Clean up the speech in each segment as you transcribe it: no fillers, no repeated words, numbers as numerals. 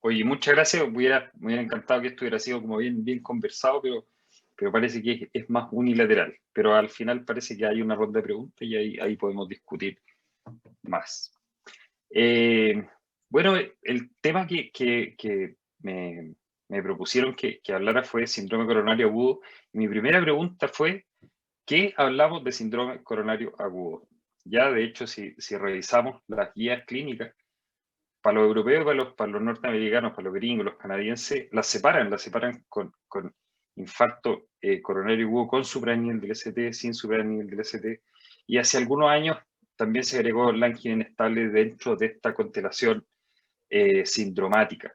Oye, muchas gracias. Me hubiera encantado que esto hubiera sido como bien conversado, pero parece que es más unilateral. Pero al final parece que hay una ronda de preguntas y ahí podemos discutir más. Eh, bueno, el tema que me propusieron que hablara fue síndrome coronario agudo. Mi primera pregunta fue, ¿qué hablamos de síndrome coronario agudo? Ya, de hecho, si revisamos las guías clínicas, para los europeos, para los norteamericanos, para los gringos, los canadienses, las separan con infarto coronario agudo con supranivel del ST, sin supranivel del ST, y hace algunos años también se agregó la angina inestable dentro de esta constelación sindromática.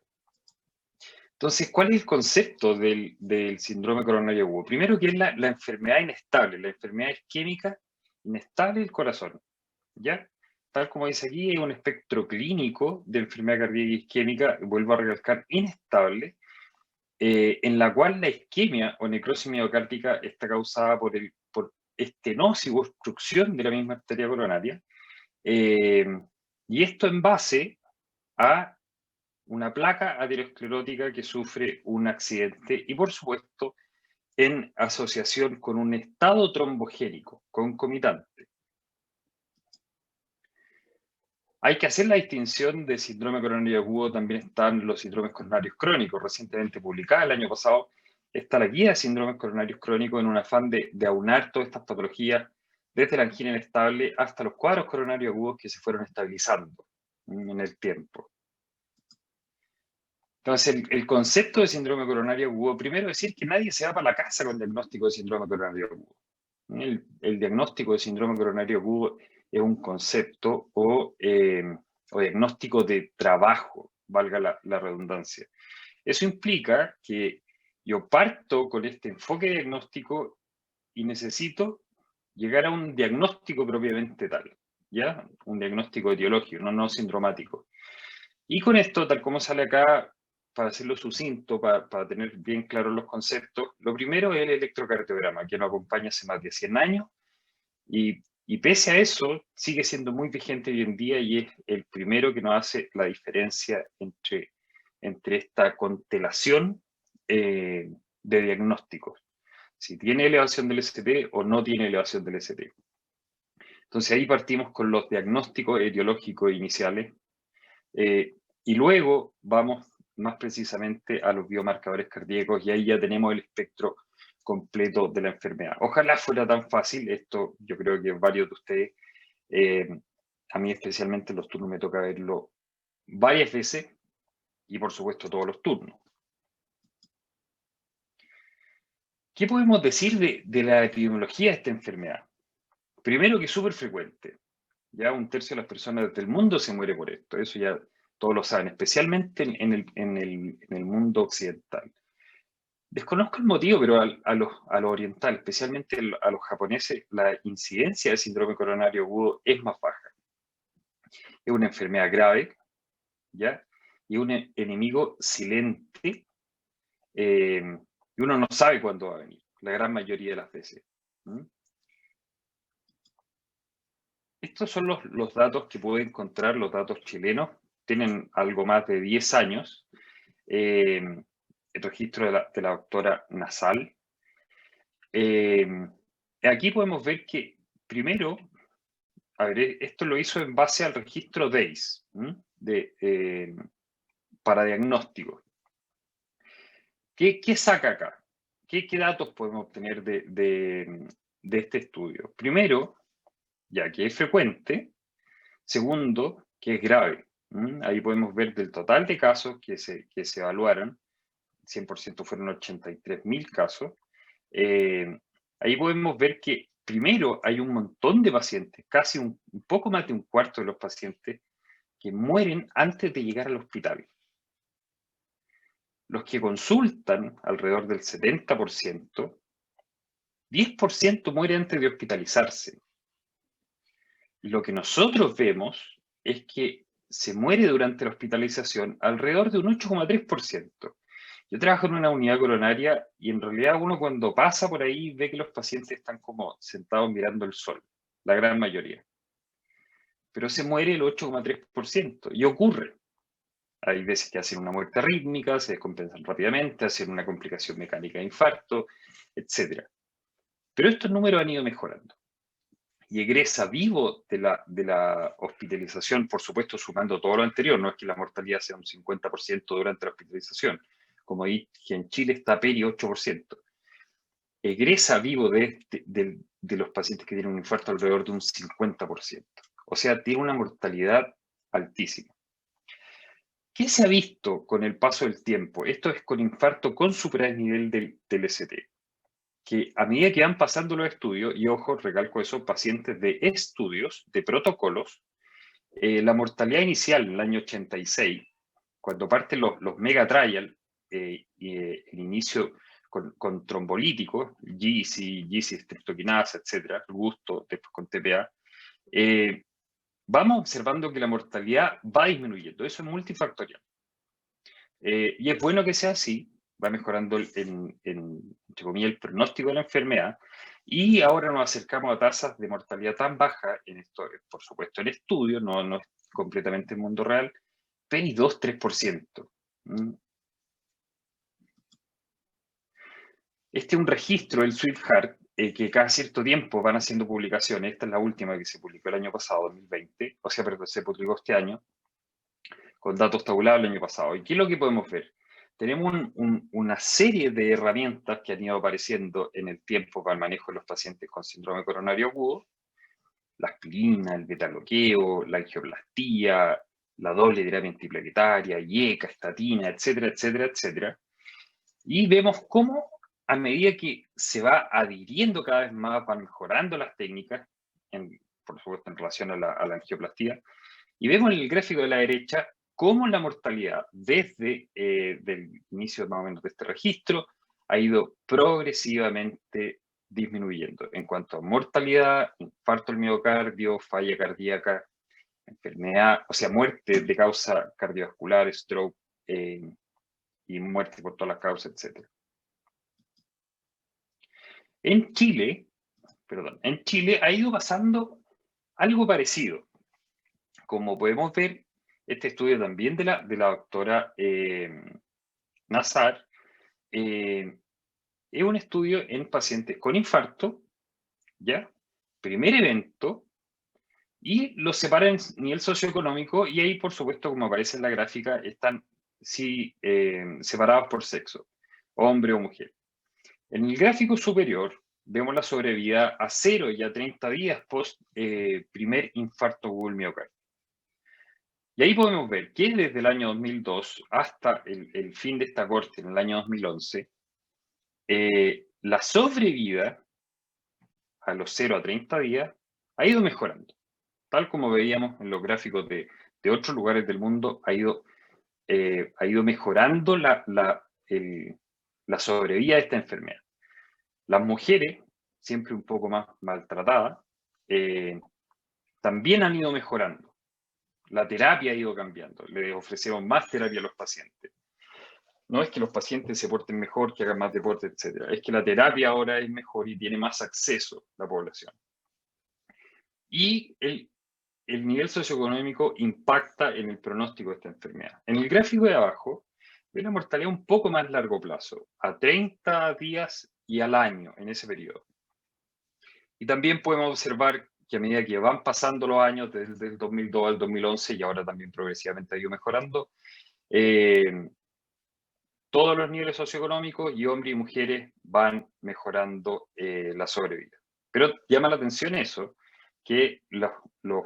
Entonces, ¿cuál es el concepto del síndrome coronario agudo? Primero, que es la enfermedad inestable, la enfermedad isquémica inestable del corazón, ¿ya? Tal como dice aquí, es un espectro clínico de enfermedad cardíaca isquémica, vuelvo a recalcar, inestable, en la cual la isquemia o necrosis miocárdica está causada por estenosis u obstrucción de la misma arteria coronaria, y esto en base a una placa aterosclerótica que sufre un accidente y, por supuesto, en asociación con un estado trombogénico concomitante. Hay que hacer la distinción de síndrome coronario agudo, también están los síndromes coronarios crónicos. Recientemente publicada el año pasado está la guía de síndromes coronarios crónicos en un afán de aunar todas estas patologías, desde la angina inestable hasta los cuadros coronarios agudos que se fueron estabilizando en el tiempo. Entonces, el concepto de síndrome coronario agudo, primero decir que nadie se va para la casa con diagnóstico de síndrome coronario agudo. El diagnóstico de síndrome coronario agudo es un concepto o diagnóstico de trabajo, valga la redundancia. Eso implica que yo parto con este enfoque diagnóstico y necesito llegar a un diagnóstico propiamente tal, ¿ya? Un diagnóstico etiológico, no sindromático. Y con esto, tal como sale acá, para hacerlo sucinto, para tener bien claros los conceptos, lo primero es el electrocardiograma, que nos acompaña hace más de 100 años y pese a eso sigue siendo muy vigente hoy en día y es el primero que nos hace la diferencia entre esta constelación de diagnósticos, si tiene elevación del ST o no tiene elevación del ST. Entonces ahí partimos con los diagnósticos etiológicos iniciales. Y luego vamos más precisamente a los biomarcadores cardíacos y ahí ya tenemos el espectro completo de la enfermedad. Ojalá fuera tan fácil, esto yo creo que varios de ustedes, a mí especialmente en los turnos me toca verlo varias veces y por supuesto todos los turnos. ¿Qué podemos decir de la epidemiología de esta enfermedad? Primero que es súper frecuente, ya 1/3 de las personas del mundo se muere por esto, eso ya todos lo saben, especialmente en el mundo occidental. Desconozco el motivo, pero a los orientales, especialmente a los japoneses, la incidencia de síndrome coronario agudo es más baja. Es una enfermedad grave, ¿ya? Y un enemigo silente, y uno no sabe cuándo va a venir, la gran mayoría de las veces. Estos son los datos que puedo encontrar, los datos chilenos, tienen algo más de 10 años. El registro de la doctora Nasal. Aquí podemos ver que, primero, a ver, esto lo hizo en base al registro DAIS para diagnóstico. ¿Qué saca acá? ¿Qué datos podemos obtener de este estudio? Primero, ya que es frecuente. Segundo, que es grave. Ahí podemos ver del total de casos que se evaluaron, 100% fueron 83.000 casos. Ahí podemos ver que primero hay un montón de pacientes, casi un poco más de un cuarto de los pacientes, que mueren antes de llegar al hospital. Los que consultan, alrededor del 70%, 10% muere antes de hospitalizarse. Y lo que nosotros vemos es que se muere durante la hospitalización alrededor de un 8,3%. Yo trabajo en una unidad coronaria y en realidad uno cuando pasa por ahí ve que los pacientes están como sentados mirando el sol, la gran mayoría. Pero se muere el 8,3% y ocurre. Hay veces que hacen una muerte arrítmica, se descompensan rápidamente, hacen una complicación mecánica de infarto, etc. Pero estos números han ido mejorando. Y egresa vivo de la hospitalización, por supuesto, sumando todo lo anterior. No es que la mortalidad sea un 50% durante la hospitalización. Como dije, en Chile está peri 8%. Egresa vivo de los pacientes que tienen un infarto alrededor de un 50%. O sea, tiene una mortalidad altísima. ¿Qué se ha visto con el paso del tiempo? Esto es con infarto con supradesnivel del ST. Que a medida que van pasando los estudios, y ojo, recalco eso, pacientes de estudios, de protocolos, la mortalidad inicial en el año 86, cuando parten los mega trial, el inicio con trombolíticos, GC streptokinasa, etcétera, gusto, después con TPA, vamos observando que la mortalidad va disminuyendo. Eso es multifactorial. Y es bueno que sea así, va mejorando entre comillas, el pronóstico de la enfermedad, y ahora nos acercamos a tasas de mortalidad tan bajas, en esto, por supuesto, en estudio, no es completamente el mundo real, PENI 2-3%. Este es un registro del SwiftHeart, que cada cierto tiempo van haciendo publicaciones. Esta es la última que se publicó el año pasado, 2020, o sea, perdón, se publicó este año, con datos tabulados el año pasado. ¿Y qué es lo que podemos ver? Tenemos una serie de herramientas que han ido apareciendo en el tiempo para el manejo de los pacientes con síndrome coronario agudo. La aspirina, el beta-bloqueo, la angioplastía, la doble terapia antiplaquetaria, IECA, estatina, etcétera, etcétera, etcétera. Y vemos cómo a medida que se va adhiriendo cada vez más, van mejorando las técnicas, por supuesto en relación a la angioplastía, y vemos en el gráfico de la derecha cómo la mortalidad desde el inicio más o menos de este registro ha ido progresivamente disminuyendo en cuanto a mortalidad, infarto del miocardio, falla cardíaca, enfermedad, o sea, muerte de causa cardiovascular, stroke, y muerte por todas las causas, etc. En Chile ha ido pasando algo parecido. Como podemos ver, este estudio también de la doctora Nazar, es un estudio en pacientes con infarto, ¿ya? Primer evento, y los separa en nivel socioeconómico, y ahí, por supuesto, como aparece en la gráfica, están separados por sexo, hombre o mujer. En el gráfico superior vemos la sobrevida a 0 y a 30 días post primer infarto agudo del miocardio. Y ahí podemos ver que desde el año 2002 hasta el fin de esta corte en el año 2011, la sobrevida a los 0 a 30 días ha ido mejorando. Tal como veíamos en los gráficos de otros lugares del mundo, ha ido mejorando la sobrevida de esta enfermedad. Las mujeres, siempre un poco más maltratadas, también han ido mejorando. La terapia ha ido cambiando. Le ofrecemos más terapia a los pacientes. No es que los pacientes se porten mejor, que hagan más deporte, etc. Es que la terapia ahora es mejor y tiene más acceso la población. Y el nivel socioeconómico impacta en el pronóstico de esta enfermedad. En el gráfico de abajo, ve la mortalidad un poco más largo plazo, a 30 días y al año en ese periodo. Y también podemos observar que a medida que van pasando los años, desde el 2002 al 2011, y ahora también progresivamente ha ido mejorando, todos los niveles socioeconómicos y hombres y mujeres van mejorando la sobrevida. Pero llama la atención eso, que los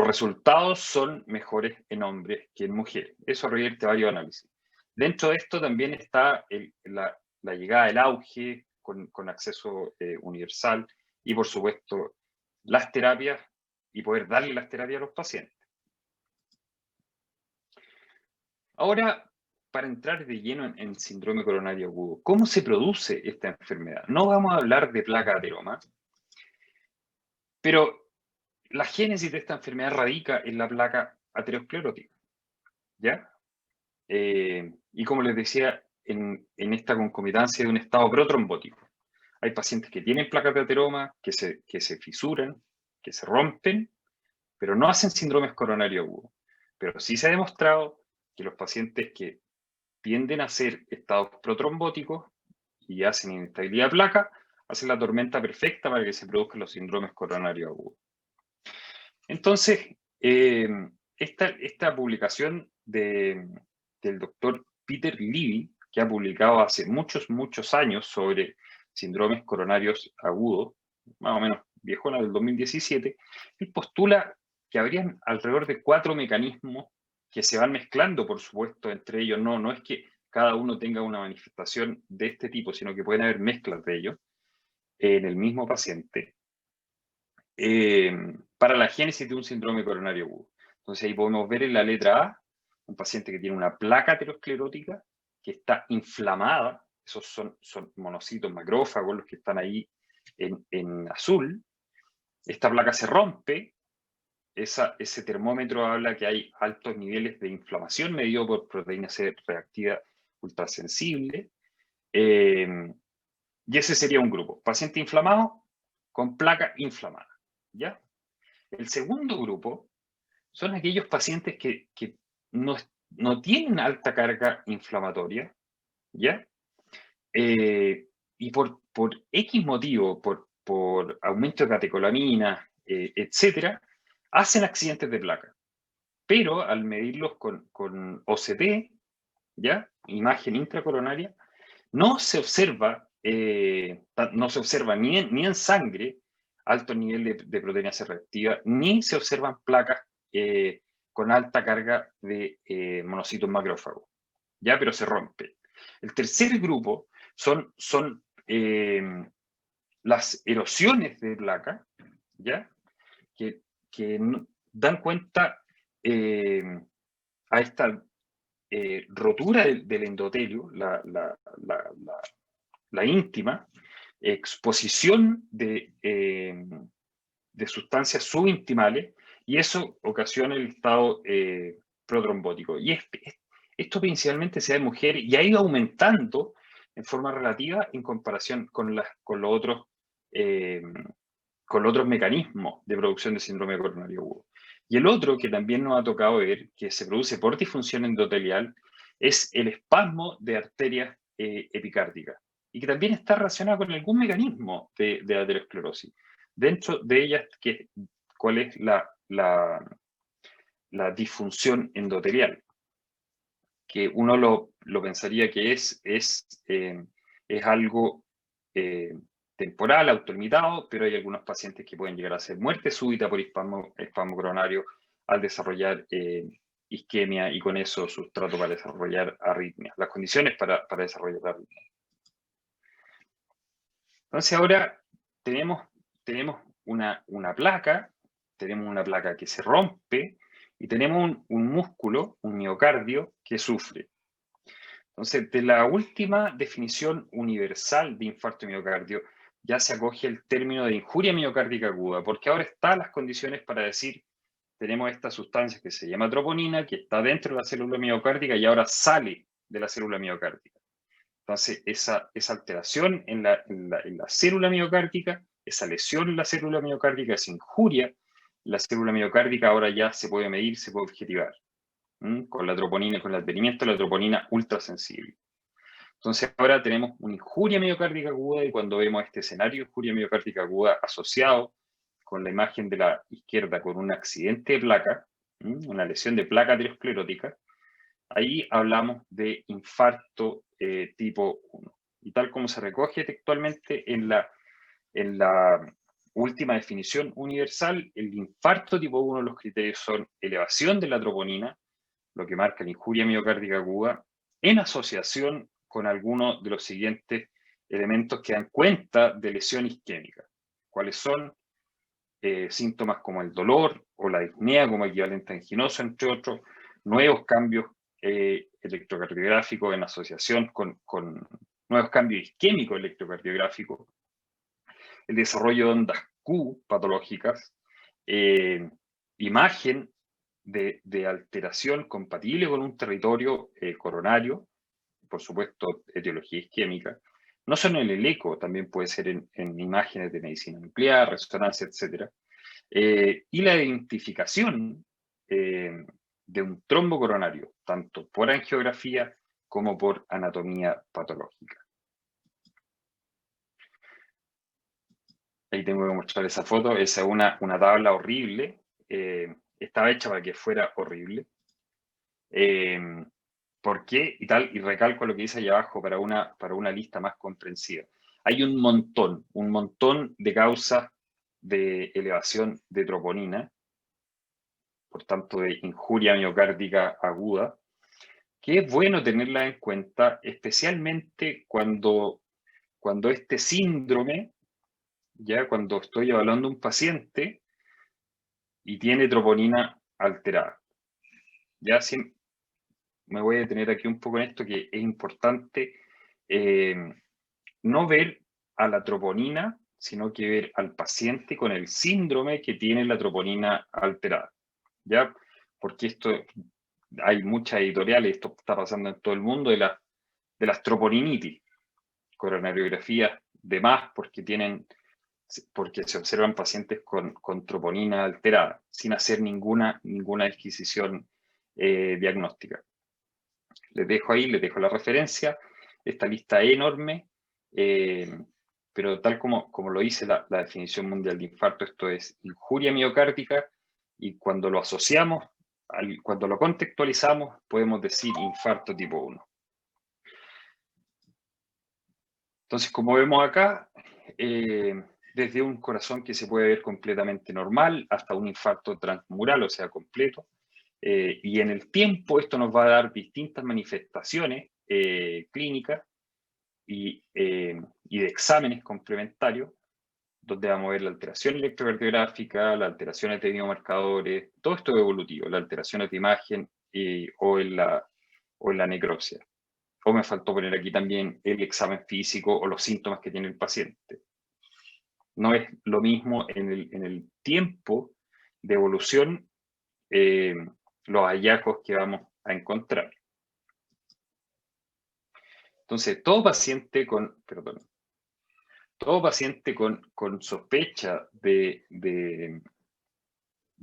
resultados son mejores en hombres que en mujeres. Eso revierte varios análisis. Dentro de esto también está la llegada del auge con acceso universal y, por supuesto, las terapias y poder darle las terapias a los pacientes. Ahora, para entrar de lleno en síndrome coronario agudo, ¿cómo se produce esta enfermedad? No vamos a hablar de placa ateroma, pero la génesis de esta enfermedad radica en la placa aterosclerótica, ¿ya? Y como les decía, en esta concomitancia de un estado protrombótico. Hay pacientes que tienen placas de ateroma, que se fisuran, que se rompen, pero no hacen síndromes coronario agudo. Pero sí se ha demostrado que los pacientes que tienden a hacer estados protrombóticos y hacen inestabilidad de placa, hacen la tormenta perfecta para que se produzcan los síndromes coronarios agudos. Entonces, esta publicación del doctor Peter Levy, que ha publicado hace muchos años sobre síndromes coronarios agudos, más o menos viejona del 2017, él postula que habrían alrededor de 4 mecanismos que se van mezclando, por supuesto, entre ellos. No es que cada uno tenga una manifestación de este tipo, sino que pueden haber mezclas de ellos en el mismo paciente para la génesis de un síndrome coronario agudo. Entonces ahí podemos ver en la letra A un paciente que tiene una placa aterosclerótica que está inflamada. Esos son monocitos macrófagos los que están ahí en azul. Esta placa se rompe. Ese termómetro habla que hay altos niveles de inflamación medido por proteína C reactiva ultrasensible. Y ese sería un grupo. Paciente inflamado con placa inflamada. ¿Ya? El segundo grupo son aquellos pacientes que no tienen alta carga inflamatoria, ¿ya? Y por X motivo, por aumento de catecolamina, etcétera, hacen accidentes de placa. Pero al medirlos con OCT, ¿ya? Imagen intracoronaria, no se observa ni en sangre alto nivel de proteína C reactiva, ni se observan placas con alta carga de monocitos macrófagos, ¿ya? Pero se rompe. El tercer grupo son las erosiones de placa, ¿ya? Que dan cuenta a esta rotura del endotelio, la íntima, exposición de sustancias subintimales, y eso ocasiona el estado protrombótico. Y esto principalmente se da en mujeres y ha ido aumentando en forma relativa en comparación con los otros mecanismos de producción de síndrome coronario agudo. Y el otro que también nos ha tocado ver, que se produce por disfunción endotelial, es el espasmo de arterias epicárdicas, y que también está relacionado con algún mecanismo de aterosclerosis. Dentro de ellas, ¿cuál es la disfunción endotelial? Que uno lo pensaría que es algo temporal, autolimitado, pero hay algunos pacientes que pueden llegar a ser muerte súbita por espasmo coronario al desarrollar isquemia, y con eso sustrato para desarrollar arritmias, las condiciones para desarrollar arritmias. Entonces ahora tenemos una placa, que se rompe, y tenemos un músculo, un miocardio, que sufre. Entonces, de la última definición universal de infarto de miocardio, ya se acoge el término de injuria miocárdica aguda, porque ahora están las condiciones para decir, tenemos esta sustancia que se llama troponina, que está dentro de la célula miocárdica y ahora sale de la célula miocárdica. Entonces, esa alteración en la célula miocárdica, esa lesión en la célula miocárdica, esa injuria, la célula miocárdica ahora ya se puede medir, se puede objetivar con la troponina, con el advenimiento de la troponina ultrasensible. Entonces ahora tenemos una injuria miocárdica aguda, y cuando vemos este escenario de injuria miocárdica aguda asociado con la imagen de la izquierda con un accidente de placa, una lesión de placa aterosclerótica, ahí hablamos de infarto tipo 1. Y tal como se recoge textualmente en la última definición universal, el infarto tipo 1, los criterios son elevación de la troponina, lo que marca la injuria miocárdica aguda, en asociación con alguno de los siguientes elementos que dan cuenta de lesión isquémica. ¿Cuáles son? Síntomas como el dolor o la disnea como equivalente anginoso, entre otros, nuevos cambios electrocardiográficos en asociación con nuevos cambios isquémicos electrocardiográficos, el desarrollo de ondas Q patológicas, imagen de alteración compatible con un territorio coronario, por supuesto, etiología isquémica. No solo en el eco, también puede ser en imágenes de medicina nuclear, resonancia, etc. Y la identificación de un trombo coronario, tanto por angiografía como por anatomía patológica. Ahí tengo que mostrar esa foto. Esa es una tabla horrible. Estaba hecha para que fuera horrible. ¿Por qué? Y tal, y recalco lo que dice ahí abajo para una lista más comprensiva. Hay un montón de causas de elevación de troponina, por tanto de injuria miocárdica aguda, que es bueno tenerla en cuenta, especialmente cuando este síndrome, ya cuando estoy evaluando un paciente y tiene troponina alterada. Ya me voy a detener aquí un poco en esto, que es importante no ver a la troponina, sino que ver al paciente con el síndrome que tiene la troponina alterada. ¿Ya? Porque hay muchas editoriales, esto está pasando en todo el mundo, de las troponinitis, coronariografías de más, porque se observan pacientes con troponina alterada, sin hacer ninguna adquisición diagnóstica. Les dejo la referencia. Esta lista es enorme, pero tal como lo dice la definición mundial de infarto, esto es injuria miocárdica, y cuando lo asociamos, cuando lo contextualizamos, podemos decir infarto tipo 1. Entonces, como vemos acá, desde un corazón que se puede ver completamente normal hasta un infarto transmural, o sea, completo, y en el tiempo esto nos va a dar distintas manifestaciones clínicas y de exámenes complementarios, donde vamos a ver la alteración electrocardiográfica, las alteraciones de biomarcadores, todo esto es evolutivo, las alteraciones de imagen o en la necrosia. O me faltó poner aquí también el examen físico o los síntomas que tiene el paciente. No es lo mismo en el tiempo de evolución los hallazgos que vamos a encontrar. Entonces, todo paciente con sospecha de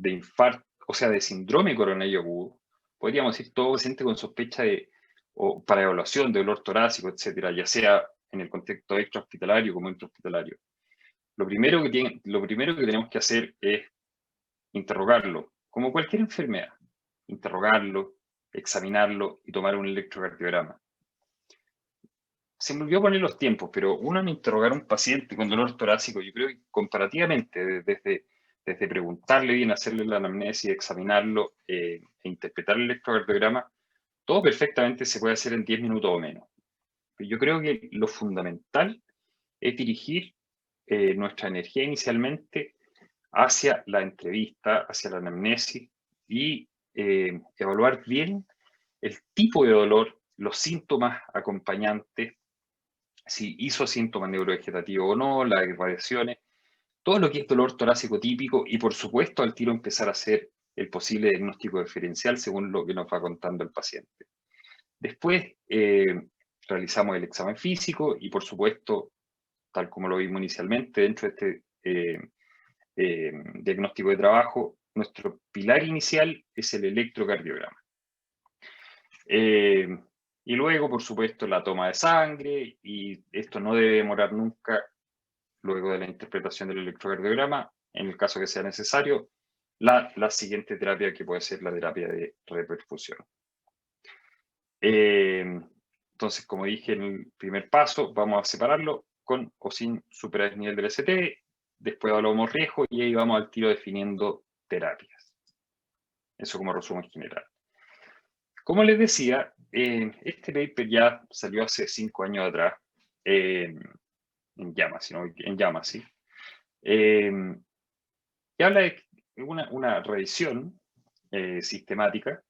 infarto, o sea, de síndrome coronario agudo, podríamos decir todo paciente con sospecha o para evaluación de dolor torácico, etcétera, ya sea en el contexto extrahospitalario como intrahospitalario. Lo primero que tenemos que hacer es interrogarlo, como cualquier enfermedad, interrogarlo, examinarlo y tomar un electrocardiograma. Se me olvidó poner los tiempos, pero uno en interrogar a un paciente con dolor torácico, yo creo que comparativamente, desde preguntarle bien, hacerle la anamnesis, examinarlo e interpretar el electrocardiograma, todo perfectamente se puede hacer en 10 minutos o menos. Pero yo creo que lo fundamental es dirigir nuestra energía inicialmente hacia la entrevista, hacia la anamnesis y evaluar bien el tipo de dolor, los síntomas acompañantes, si hizo síntomas neurovegetativos o no, las irradiaciones, todo lo que es dolor torácico típico y por supuesto al tiro empezar a hacer el posible diagnóstico diferencial según lo que nos va contando el paciente. Después realizamos el examen físico y por supuesto, tal como lo vimos inicialmente, dentro de este diagnóstico de trabajo, nuestro pilar inicial es el electrocardiograma. Y luego, por supuesto, la toma de sangre, y esto no debe demorar nunca luego de la interpretación del electrocardiograma, en el caso que sea necesario, la siguiente terapia que puede ser la terapia de reperfusión. Entonces, como dije en el primer paso, vamos a separarlo con o sin superar el nivel del ST, después evaluamos riesgo y ahí vamos al tiro definiendo terapias. Eso como resumen general. Como les decía, este paper ya salió hace 5 años atrás, en JAMA, sí. Y habla de una revisión sistemática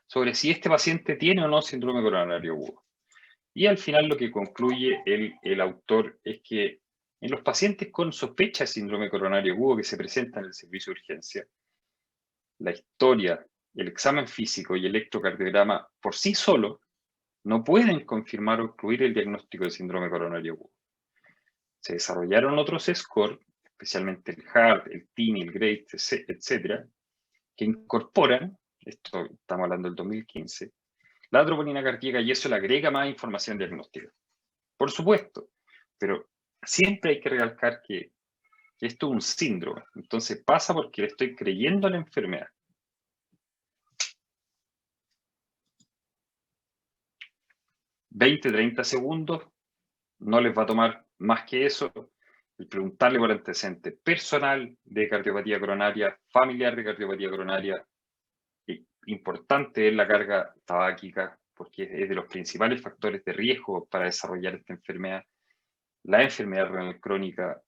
sobre si este paciente tiene o no síndrome coronario agudo. Y al final lo que concluye el autor es que en los pacientes con sospecha de síndrome coronario agudo que se presentan en el servicio de urgencia, la historia, el examen físico y el electrocardiograma por sí solo no pueden confirmar o excluir el diagnóstico de síndrome coronario agudo. Se desarrollaron otros scores, especialmente el HART, el TIMI, el GRADE, etc., que incorporan esto estamos hablando del 2015, la troponina cardíaca y eso le agrega más información diagnóstica. Por supuesto, pero siempre hay que recalcar que esto es un síndrome, entonces pasa porque le estoy creyendo a la enfermedad. 20, 30 segundos, no les va a tomar más que eso, el preguntarle por antecedente personal de cardiopatía coronaria, familiar de cardiopatía coronaria. Importante es la carga tabáquica, porque es de los principales factores de riesgo para desarrollar esta enfermedad. La enfermedad renal crónica,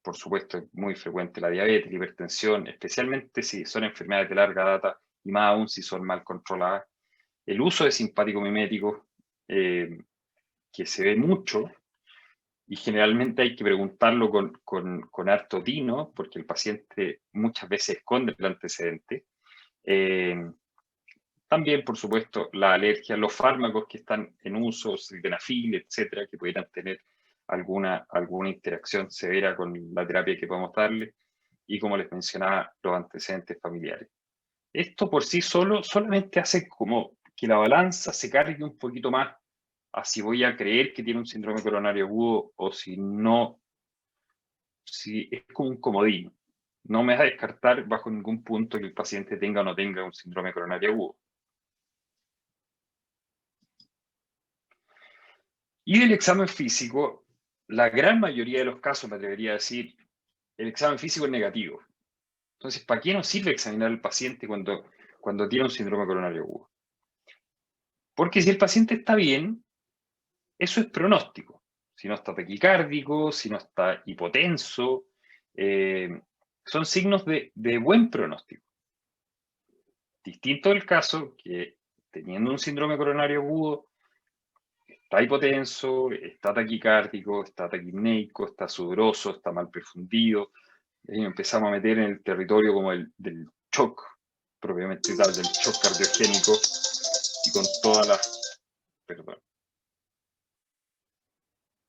por supuesto, es muy frecuente, la diabetes, la hipertensión, especialmente si son enfermedades de larga data y más aún si son mal controladas. El uso de simpático mimético, que se ve mucho, y generalmente hay que preguntarlo con harto tino, porque el paciente muchas veces esconde el antecedente. También, por supuesto, la alergia, los fármacos que están en uso, sildenafil, etcétera, que pudieran tener alguna interacción severa con la terapia que podemos darle, y como les mencionaba, los antecedentes familiares. Esto por sí solo solamente hace como que la balanza se cargue un poquito más a si voy a creer que tiene un síndrome coronario agudo o si no, si es como un comodín. No me va a descartar bajo ningún punto que el paciente tenga o no tenga un síndrome coronario agudo. Y del examen físico, la gran mayoría de los casos, me atrevería a decir, el examen físico es negativo. Entonces, ¿para qué nos sirve examinar al paciente cuando tiene un síndrome coronario agudo? Porque si el paciente está bien, eso es pronóstico. Si no está taquicárdico, si no está hipotenso, son signos de buen pronóstico. Distinto el caso que teniendo un síndrome coronario agudo, está hipotenso, está taquicárdico, está taquipneico, está sudoroso, está mal perfundido. Y empezamos a meter en el territorio como del shock, propiamente tal, del shock cardiogénico y con todas las, perdón,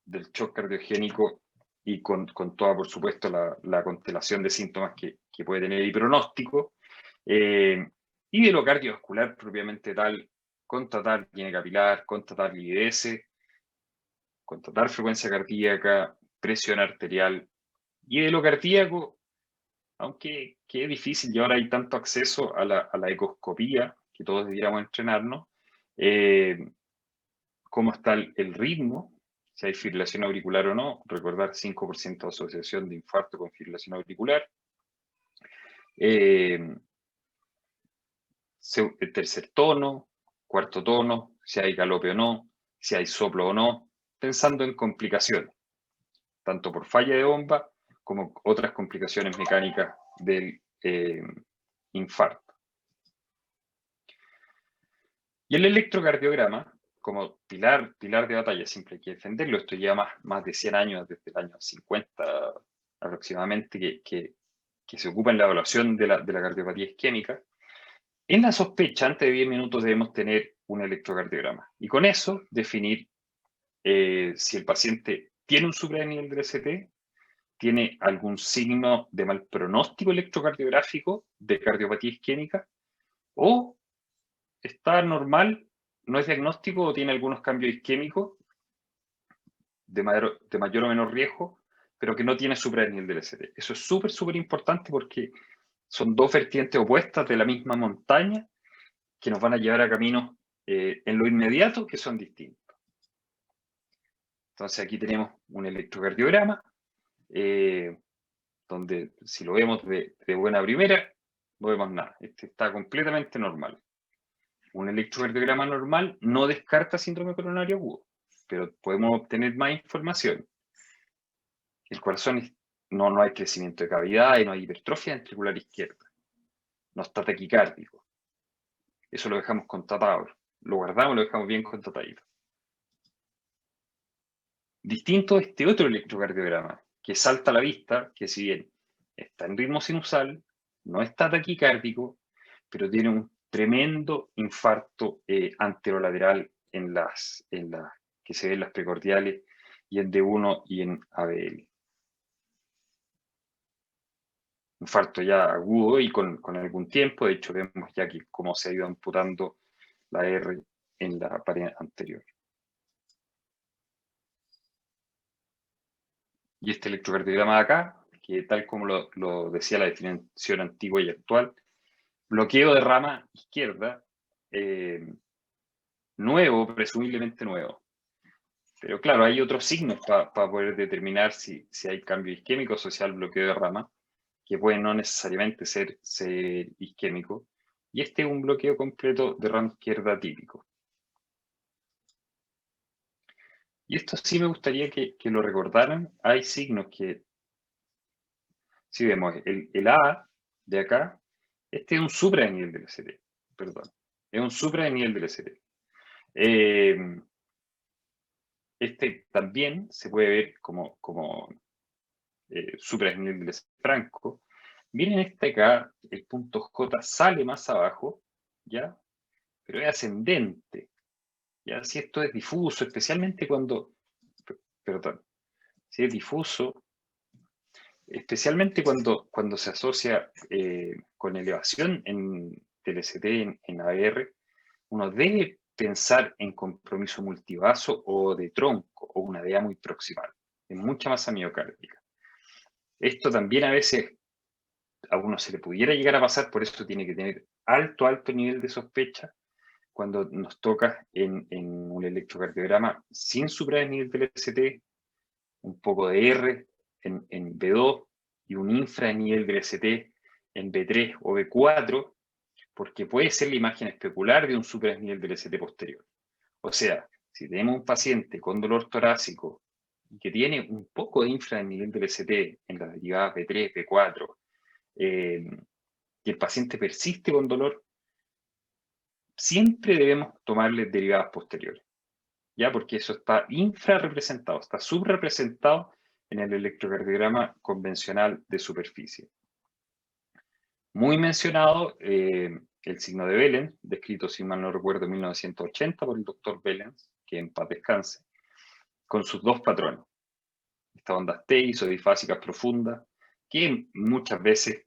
del shock cardiogénico y con toda, por supuesto, la constelación de síntomas que puede tener y pronóstico. Y de lo cardiovascular propiamente tal, contratar higiene capilar, contratar lividez, contratar frecuencia cardíaca, presión arterial. Y de lo cardíaco, aunque es difícil y ahora hay tanto acceso a la ecoscopía, que todos deberíamos entrenarnos, cómo está el ritmo, si hay fibrilación auricular o no, recordar 5% de asociación de infarto con fibrilación auricular. El tercer tono, cuarto tono, si hay galope o no, si hay soplo o no, pensando en complicaciones, tanto por falla de bomba como otras complicaciones mecánicas del infarto. Y el electrocardiograma, como pilar de batalla, siempre hay que defenderlo. Esto lleva más de 100 años, desde el año 50 aproximadamente, que se ocupa en la evaluación de la cardiopatía isquémica. En la sospecha, antes de 10 minutos debemos tener un electrocardiograma. Y con eso definir si el paciente tiene un supranivel del ST, tiene algún signo de mal pronóstico electrocardiográfico de cardiopatía isquémica, o está normal, no es diagnóstico o tiene algunos cambios isquémicos de mayor o menor riesgo, pero que no tiene supranivel del ST. Eso es súper, súper importante porque son dos vertientes opuestas de la misma montaña que nos van a llevar a caminos en lo inmediato que son distintos. Entonces aquí tenemos un electrocardiograma, donde si lo vemos de buena primera, no vemos nada. Este está completamente normal. Un electrocardiograma normal no descarta síndrome coronario agudo, pero podemos obtener más información. El corazón no hay crecimiento de cavidad y no hay hipertrofia ventricular izquierda. No está taquicárdico. Eso lo dejamos contratado. Lo guardamos, lo dejamos bien contratadito. Distinto a este otro electrocardiograma, que salta a la vista, que si bien está en ritmo sinusal, no está taquicárdico, pero tiene un tremendo infarto anterolateral que se ve en las precordiales y en D1 y en ABL. infarto ya agudo y con algún tiempo. De hecho, vemos ya que cómo se ha ido amputando la R en la pared anterior. Y este electrocardiograma de acá, que tal como lo decía la definición antigua y actual, bloqueo de rama izquierda, nuevo, presumiblemente nuevo. Pero claro, hay otros signos para poder determinar si hay cambio isquémico asociado al bloqueo de rama, que puede no necesariamente ser isquémico. Y este es un bloqueo completo de rama izquierda típico. Y esto sí me gustaría que lo recordaran. Hay signos que, si vemos el A de acá, este es un supra de nivel del ST, perdón, es un supra de nivel del ST. Este también se puede ver como supra de nivel del ST franco. Miren este acá, el punto J sale más abajo, ¿ya? Pero es ascendente, ¿ya? Si esto es difuso, especialmente perdón, si es difuso, especialmente cuando se asocia con elevación del ST en AR, uno debe pensar en compromiso multivaso o de tronco o una DEA muy proximal, en mucha masa miocárdica. Esto también a veces a uno se le pudiera llegar a pasar, por eso tiene que tener alto nivel de sospecha cuando nos toca en un electrocardiograma sin supradesnivel del ST, un poco de R en B2 y un infranivel del ST en B3 o B4, porque puede ser la imagen especular de un supradesnivel del ST posterior. O sea, si tenemos un paciente con dolor torácico y que tiene un poco de infranivel del ST en las derivadas B3, B4, y el paciente persiste con dolor, siempre debemos tomarle derivadas posteriores, ¿ya? Porque eso está infrarrepresentado, está subrepresentado en el electrocardiograma convencional de superficie. Muy mencionado el signo de Behlens, descrito, si mal no recuerdo, en 1980 por el doctor Behlens, que en paz descanse, con sus dos patrones, estas ondas T isodifásicas profundas, que muchas veces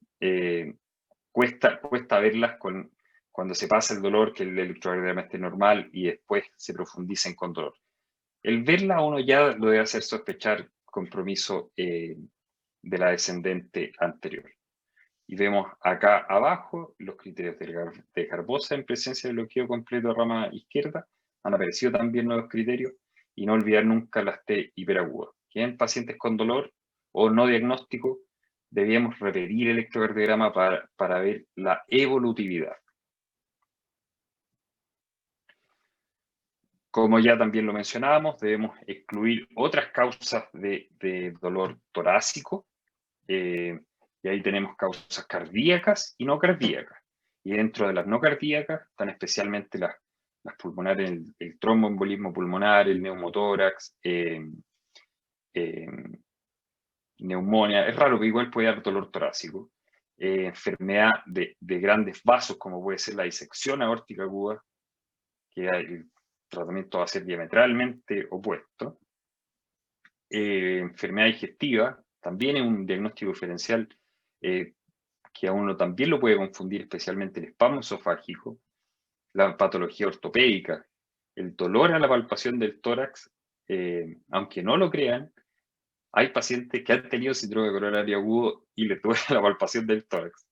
cuesta verlas cuando se pasa el dolor, que el electrocardiograma esté normal y después se profundicen con dolor. El verla uno ya lo debe hacer sospechar compromiso de la descendente anterior. Y vemos acá abajo los criterios de Garbosa en presencia de bloqueo completo de rama izquierda. Han aparecido también nuevos criterios. Y no olvidar nunca las T hiperagudas, que en pacientes con dolor o no diagnóstico debíamos repetir el electrocardiograma para ver la evolutividad. Como ya también lo mencionábamos, debemos excluir otras causas de dolor torácico. Y ahí tenemos causas cardíacas y no cardíacas. Y dentro de las no cardíacas están especialmente las pulmonares, el tromboembolismo pulmonar, el neumotórax, neumonía. Es raro, que igual puede dar dolor torácico. Enfermedad de grandes vasos, como puede ser la disección aórtica aguda, que el tratamiento va a ser diametralmente opuesto. Enfermedad digestiva, también es un diagnóstico diferencial que a uno también lo puede confundir, especialmente el espasmo esofágico, la patología ortopédica, el dolor a la palpación del tórax, aunque no lo crean, hay pacientes que han tenido síndrome coronario agudo y les duele la palpación del tórax.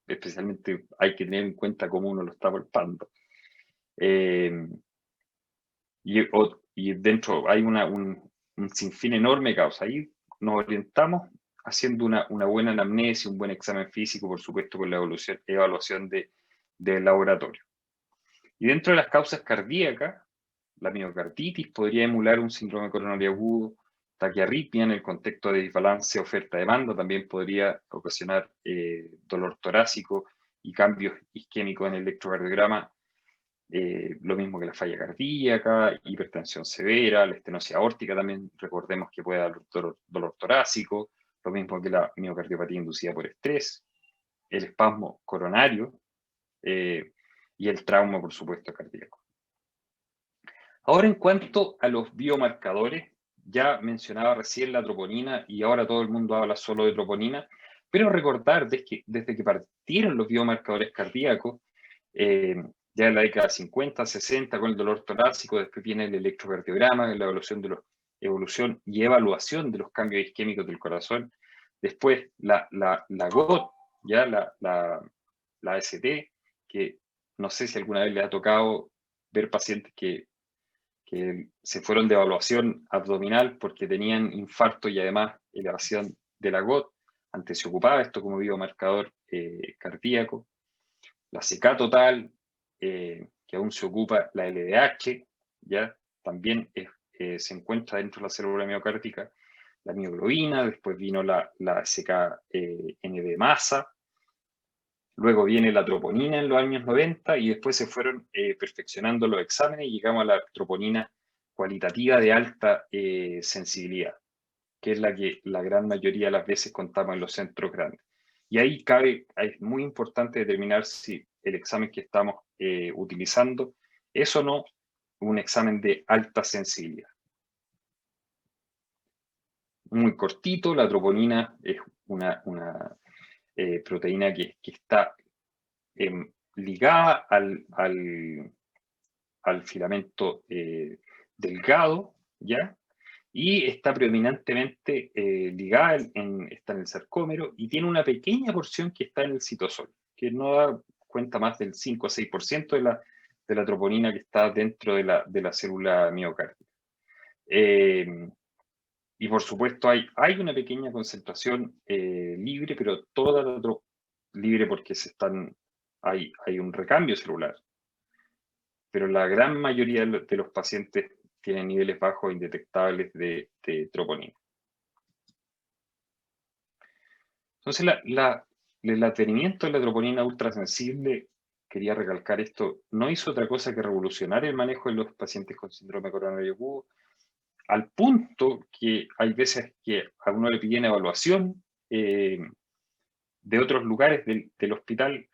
Especialmente hay que tener en cuenta cómo uno lo está palpando. Y dentro hay un sinfín enorme de causas. Ahí nos orientamos haciendo una buena anamnesis, un buen examen físico, por supuesto, con la evaluación del laboratorio. Y dentro de las causas cardíacas, la miocarditis podría emular un síndrome coronario agudo, taquiarritmia en el contexto de desbalance oferta-demanda también podría ocasionar dolor torácico y cambios isquémicos en el electrocardiograma. Lo mismo que la falla cardíaca, hipertensión severa, la estenosis aórtica también, recordemos que puede dar dolor torácico, lo mismo que la miocardiopatía inducida por estrés, el espasmo coronario y el trauma, por supuesto, cardíaco. Ahora, en cuanto a los biomarcadores, ya mencionaba recién la troponina y ahora todo el mundo habla solo de troponina, Pero recordar desde que partieron los biomarcadores cardíacos, ya en la década 50, 60, con el dolor torácico, después viene el electrocardiograma, la evolución y evaluación de los cambios isquémicos del corazón, después la GOT, ya la AST, que no sé si alguna vez les ha tocado ver pacientes que se fueron de evaluación abdominal porque tenían infarto y además elevación de la GOT. Antes se ocupaba esto como biomarcador cardíaco. La CK total, que aún se ocupa, la LDH, ya también se encuentra dentro de la célula miocárdica, la mioglobina, después vino la CK-NB masa, luego viene la troponina en los años 90 y después se fueron perfeccionando los exámenes y llegamos a la troponina cualitativa de alta sensibilidad, que es la que la gran mayoría de las veces contamos en los centros grandes. Y ahí es muy importante determinar si el examen que estamos utilizando es o no un examen de alta sensibilidad. Muy cortito, la troponina es una proteína que está ligada al filamento delgado, ¿ya? Y está predominantemente ligada, está en el sarcómero y tiene una pequeña porción que está en el citosol, que no da cuenta más del 5 o 6% de la troponina que está dentro de la célula miocárdica. Y por supuesto hay una pequeña concentración libre, pero toda la libre porque hay un recambio celular. Pero la gran mayoría de los pacientes tienen niveles bajos indetectables de troponina. Entonces, el advenimiento de la troponina ultrasensible, quería recalcar esto, no hizo otra cosa que revolucionar el manejo de los pacientes con síndrome coronario agudo, al punto que hay veces que a uno le piden evaluación de otros lugares del hospital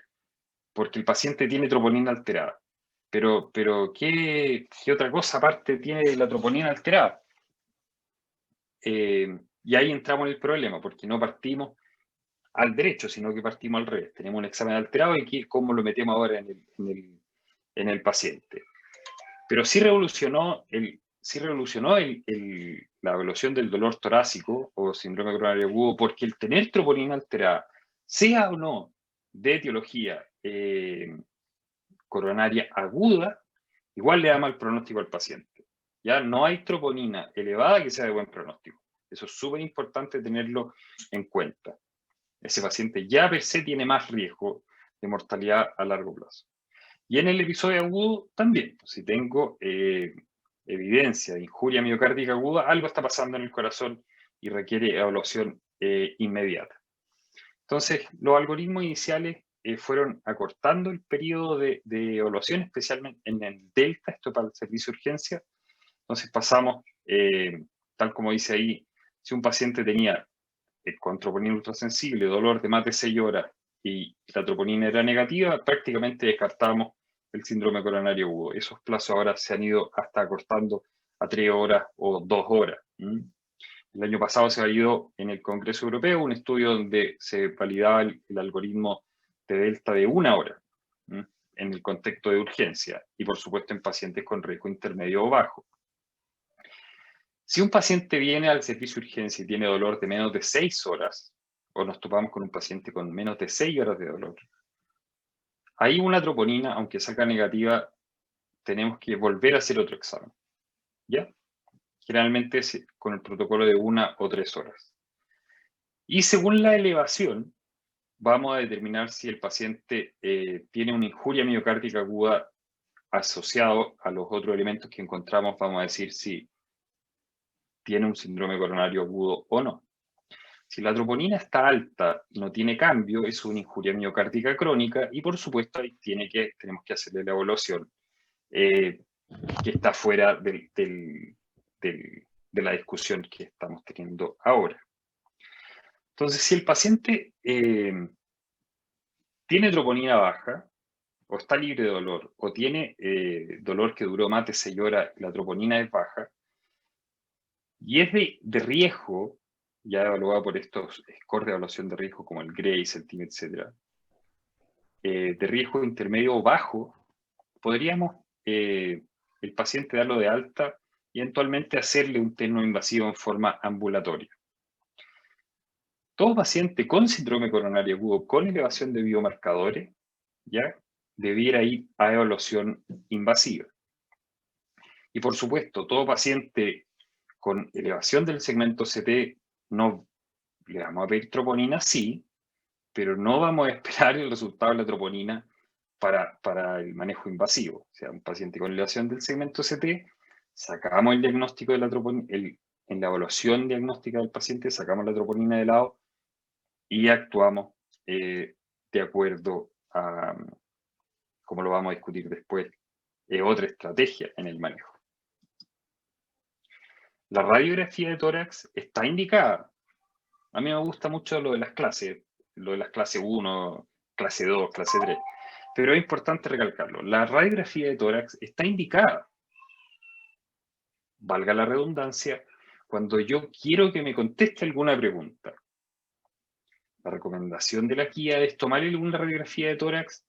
porque el paciente tiene troponina alterada. Pero ¿qué otra cosa aparte tiene la troponina alterada? Y ahí entramos en el problema, porque no partimos al derecho, sino que partimos al revés. Tenemos un examen alterado y cómo lo metemos ahora en el paciente. Pero sí revolucionó la evaluación del dolor torácico o síndrome coronario agudo, porque el tener troponina alterada, sea o no de etiología coronaria aguda, igual le da mal pronóstico al paciente. Ya no hay troponina elevada que sea de buen pronóstico. Eso es súper importante tenerlo en cuenta. Ese paciente ya per se tiene más riesgo de mortalidad a largo plazo. Y en el episodio agudo también, si tengo evidencia de injuria miocárdica aguda, algo está pasando en el corazón y requiere evaluación inmediata. Entonces, los algoritmos iniciales fueron acortando el periodo de evaluación, especialmente en el delta, esto para el servicio de urgencia. Entonces pasamos, tal como dice ahí, si un paciente tenía con troponina ultrasensible, dolor de más de 6 horas y la troponina era negativa, prácticamente descartamos el síndrome coronario agudo. Esos plazos ahora se han ido hasta acortando a 3 horas o 2 horas. El año pasado se ha ido en el Congreso Europeo un estudio donde se validaba el algoritmo de delta de 1 hora en el contexto de urgencia y por supuesto en pacientes con riesgo intermedio o bajo. Si un paciente viene al servicio de urgencia y tiene dolor de menos de 6 horas, o nos topamos con un paciente con menos de 6 horas de dolor, ahí una troponina, aunque salga negativa, tenemos que volver a hacer otro examen. ¿Ya? Generalmente con el protocolo de 1 o 3 horas. Y según la elevación, vamos a determinar si el paciente tiene una injuria miocárdica aguda asociado a los otros elementos que encontramos, vamos a decir si tiene un síndrome coronario agudo o no. Si la troponina está alta y no tiene cambio, es una injuria miocárdica crónica y por supuesto ahí tenemos que hacerle la evaluación que está fuera de la discusión que estamos teniendo ahora. Entonces, si el paciente tiene troponina baja, o está libre de dolor, o tiene dolor que duró más de 6 horas y la troponina es baja, y es de riesgo ya evaluada por estos scores de evaluación de riesgo como el GRACE, el TIM, etc., de riesgo intermedio o bajo, podríamos el paciente darlo de alta y eventualmente hacerle un test no invasivo en forma ambulatoria. Todo paciente con síndrome coronario agudo con elevación de biomarcadores ya debiera ir a evaluación invasiva. Y por supuesto, todo paciente con elevación del segmento CT no le vamos a pedir troponina, sí, pero no vamos a esperar el resultado de la troponina para el manejo invasivo. O sea, un paciente con elevación del segmento CT, sacamos el diagnóstico de la troponina, en la evaluación diagnóstica del paciente, sacamos la troponina de lado y actuamos de acuerdo a, como lo vamos a discutir después, otra estrategia en el manejo. La radiografía de tórax está indicada. A mí me gusta mucho lo de las clases 1, clase 2, clase 3, pero es importante recalcarlo. La radiografía de tórax está indicada, valga la redundancia, cuando yo quiero que me conteste alguna pregunta. La recomendación de la guía es tomar una radiografía de tórax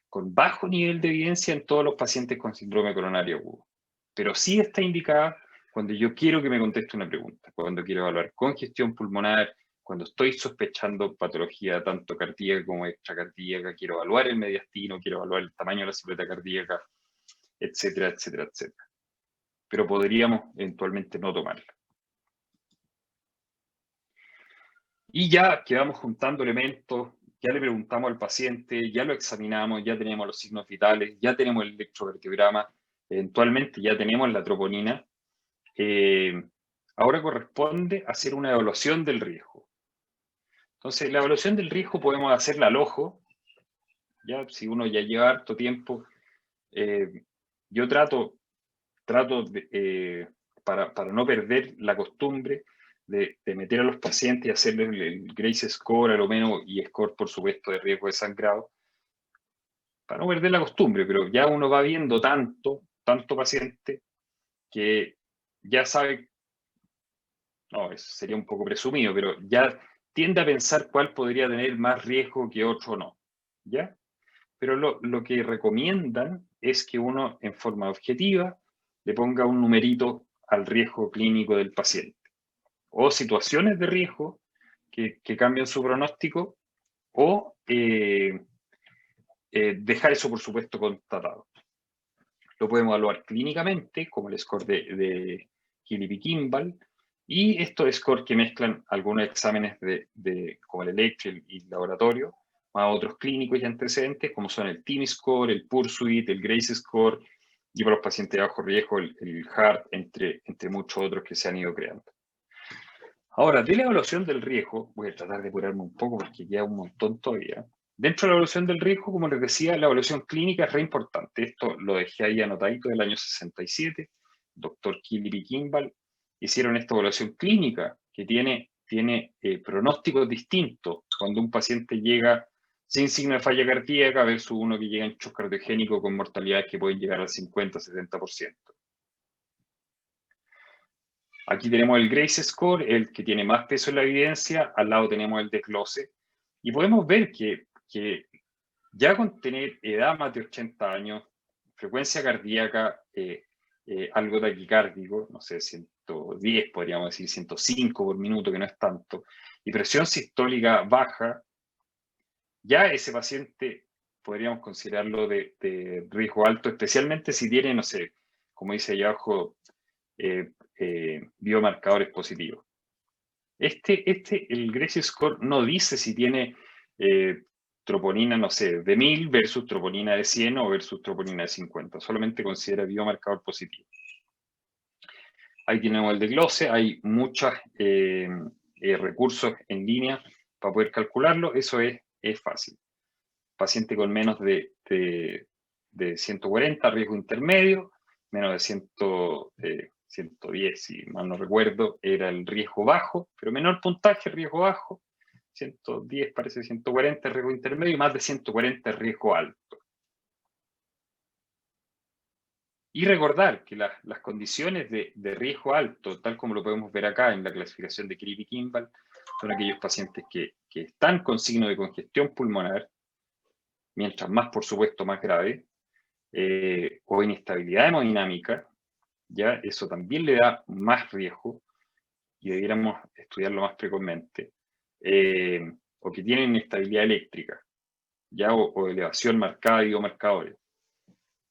con bajo nivel de evidencia en todos los pacientes con síndrome coronario agudo. Pero sí está indicada cuando yo quiero que me conteste una pregunta, cuando quiero evaluar congestión pulmonar, cuando estoy sospechando patología tanto cardíaca como extracardíaca, quiero evaluar el mediastino, quiero evaluar el tamaño de la silueta cardíaca, etcétera, etcétera, etcétera. Pero podríamos eventualmente no tomarla. Y ya que vamos juntando elementos, ya le preguntamos al paciente, ya lo examinamos, ya tenemos los signos vitales, ya tenemos el electrocardiograma, eventualmente ya tenemos la troponina. Ahora corresponde hacer una evaluación del riesgo. Entonces, la evaluación del riesgo podemos hacerla al ojo, ya si uno ya lleva harto tiempo. Yo trato de, para no perder la costumbre de meter a los pacientes y hacerles el GRACE score a lo menos y score, por supuesto, de riesgo de sangrado, para no perder la costumbre, pero ya uno va viendo tanto paciente que ya sabe, no, eso sería un poco presumido, pero ya tiende a pensar cuál podría tener más riesgo que otro no, ¿ya? Pero lo que recomiendan es que uno, en forma objetiva, le ponga un numerito al riesgo clínico del paciente. O situaciones de riesgo que cambian su pronóstico, o dejar eso, por supuesto, constatado. Lo podemos evaluar clínicamente, como el score de Killiby-Kimball, y estos scores que mezclan algunos exámenes como el electro y el laboratorio, más otros clínicos y antecedentes, como son el TIM score, el PURSUIT, el GRACE score, y para los pacientes de bajo riesgo, el HART, entre muchos otros que se han ido creando. Ahora, de la evaluación del riesgo, voy a tratar de apurarme un poco porque queda un montón todavía. Dentro de la evaluación del riesgo, como les decía, la evaluación clínica es re importante. Esto lo dejé ahí anotadito del año 67. Doctor Killiby-Kimball hicieron esta evaluación clínica que tiene pronósticos distintos cuando un paciente llega sin signo de falla cardíaca versus uno que llega en shock cardiogénico con mortalidades que pueden llegar al 50-70%. Aquí tenemos el GRACE score, el que tiene más peso en la evidencia. Al lado tenemos el desglose. Y podemos ver que ya con tener edad más de 80 años, frecuencia cardíaca, algo taquicárdico, no sé, 110 podríamos decir, 105 por minuto, que no es tanto, y presión sistólica baja, ya ese paciente podríamos considerarlo de riesgo alto, especialmente si tiene, no sé, como dice allá abajo, biomarcadores positivos. El GRACE score no dice si tiene troponina, no sé, de 1000 versus troponina de 100 o versus troponina de 50. Solamente considera biomarcador positivo. Ahí tenemos el desglose. Hay muchos recursos en línea para poder calcularlo. Eso es fácil. Paciente con menos de 140, riesgo intermedio, menos de 110, si mal no recuerdo, era el riesgo bajo, pero menor puntaje, riesgo bajo, 110 parece 140, riesgo intermedio, y más de 140, riesgo alto. Y recordar que las condiciones de riesgo alto, tal como lo podemos ver acá en la clasificación de Cribb-Kimball, son aquellos pacientes que están con signo de congestión pulmonar, mientras más, por supuesto, más grave, o inestabilidad hemodinámica, ya eso también le da más riesgo y debiéramos estudiarlo más precozmente, o que tienen inestabilidad eléctrica, ya o elevación marcada de biomarcadores.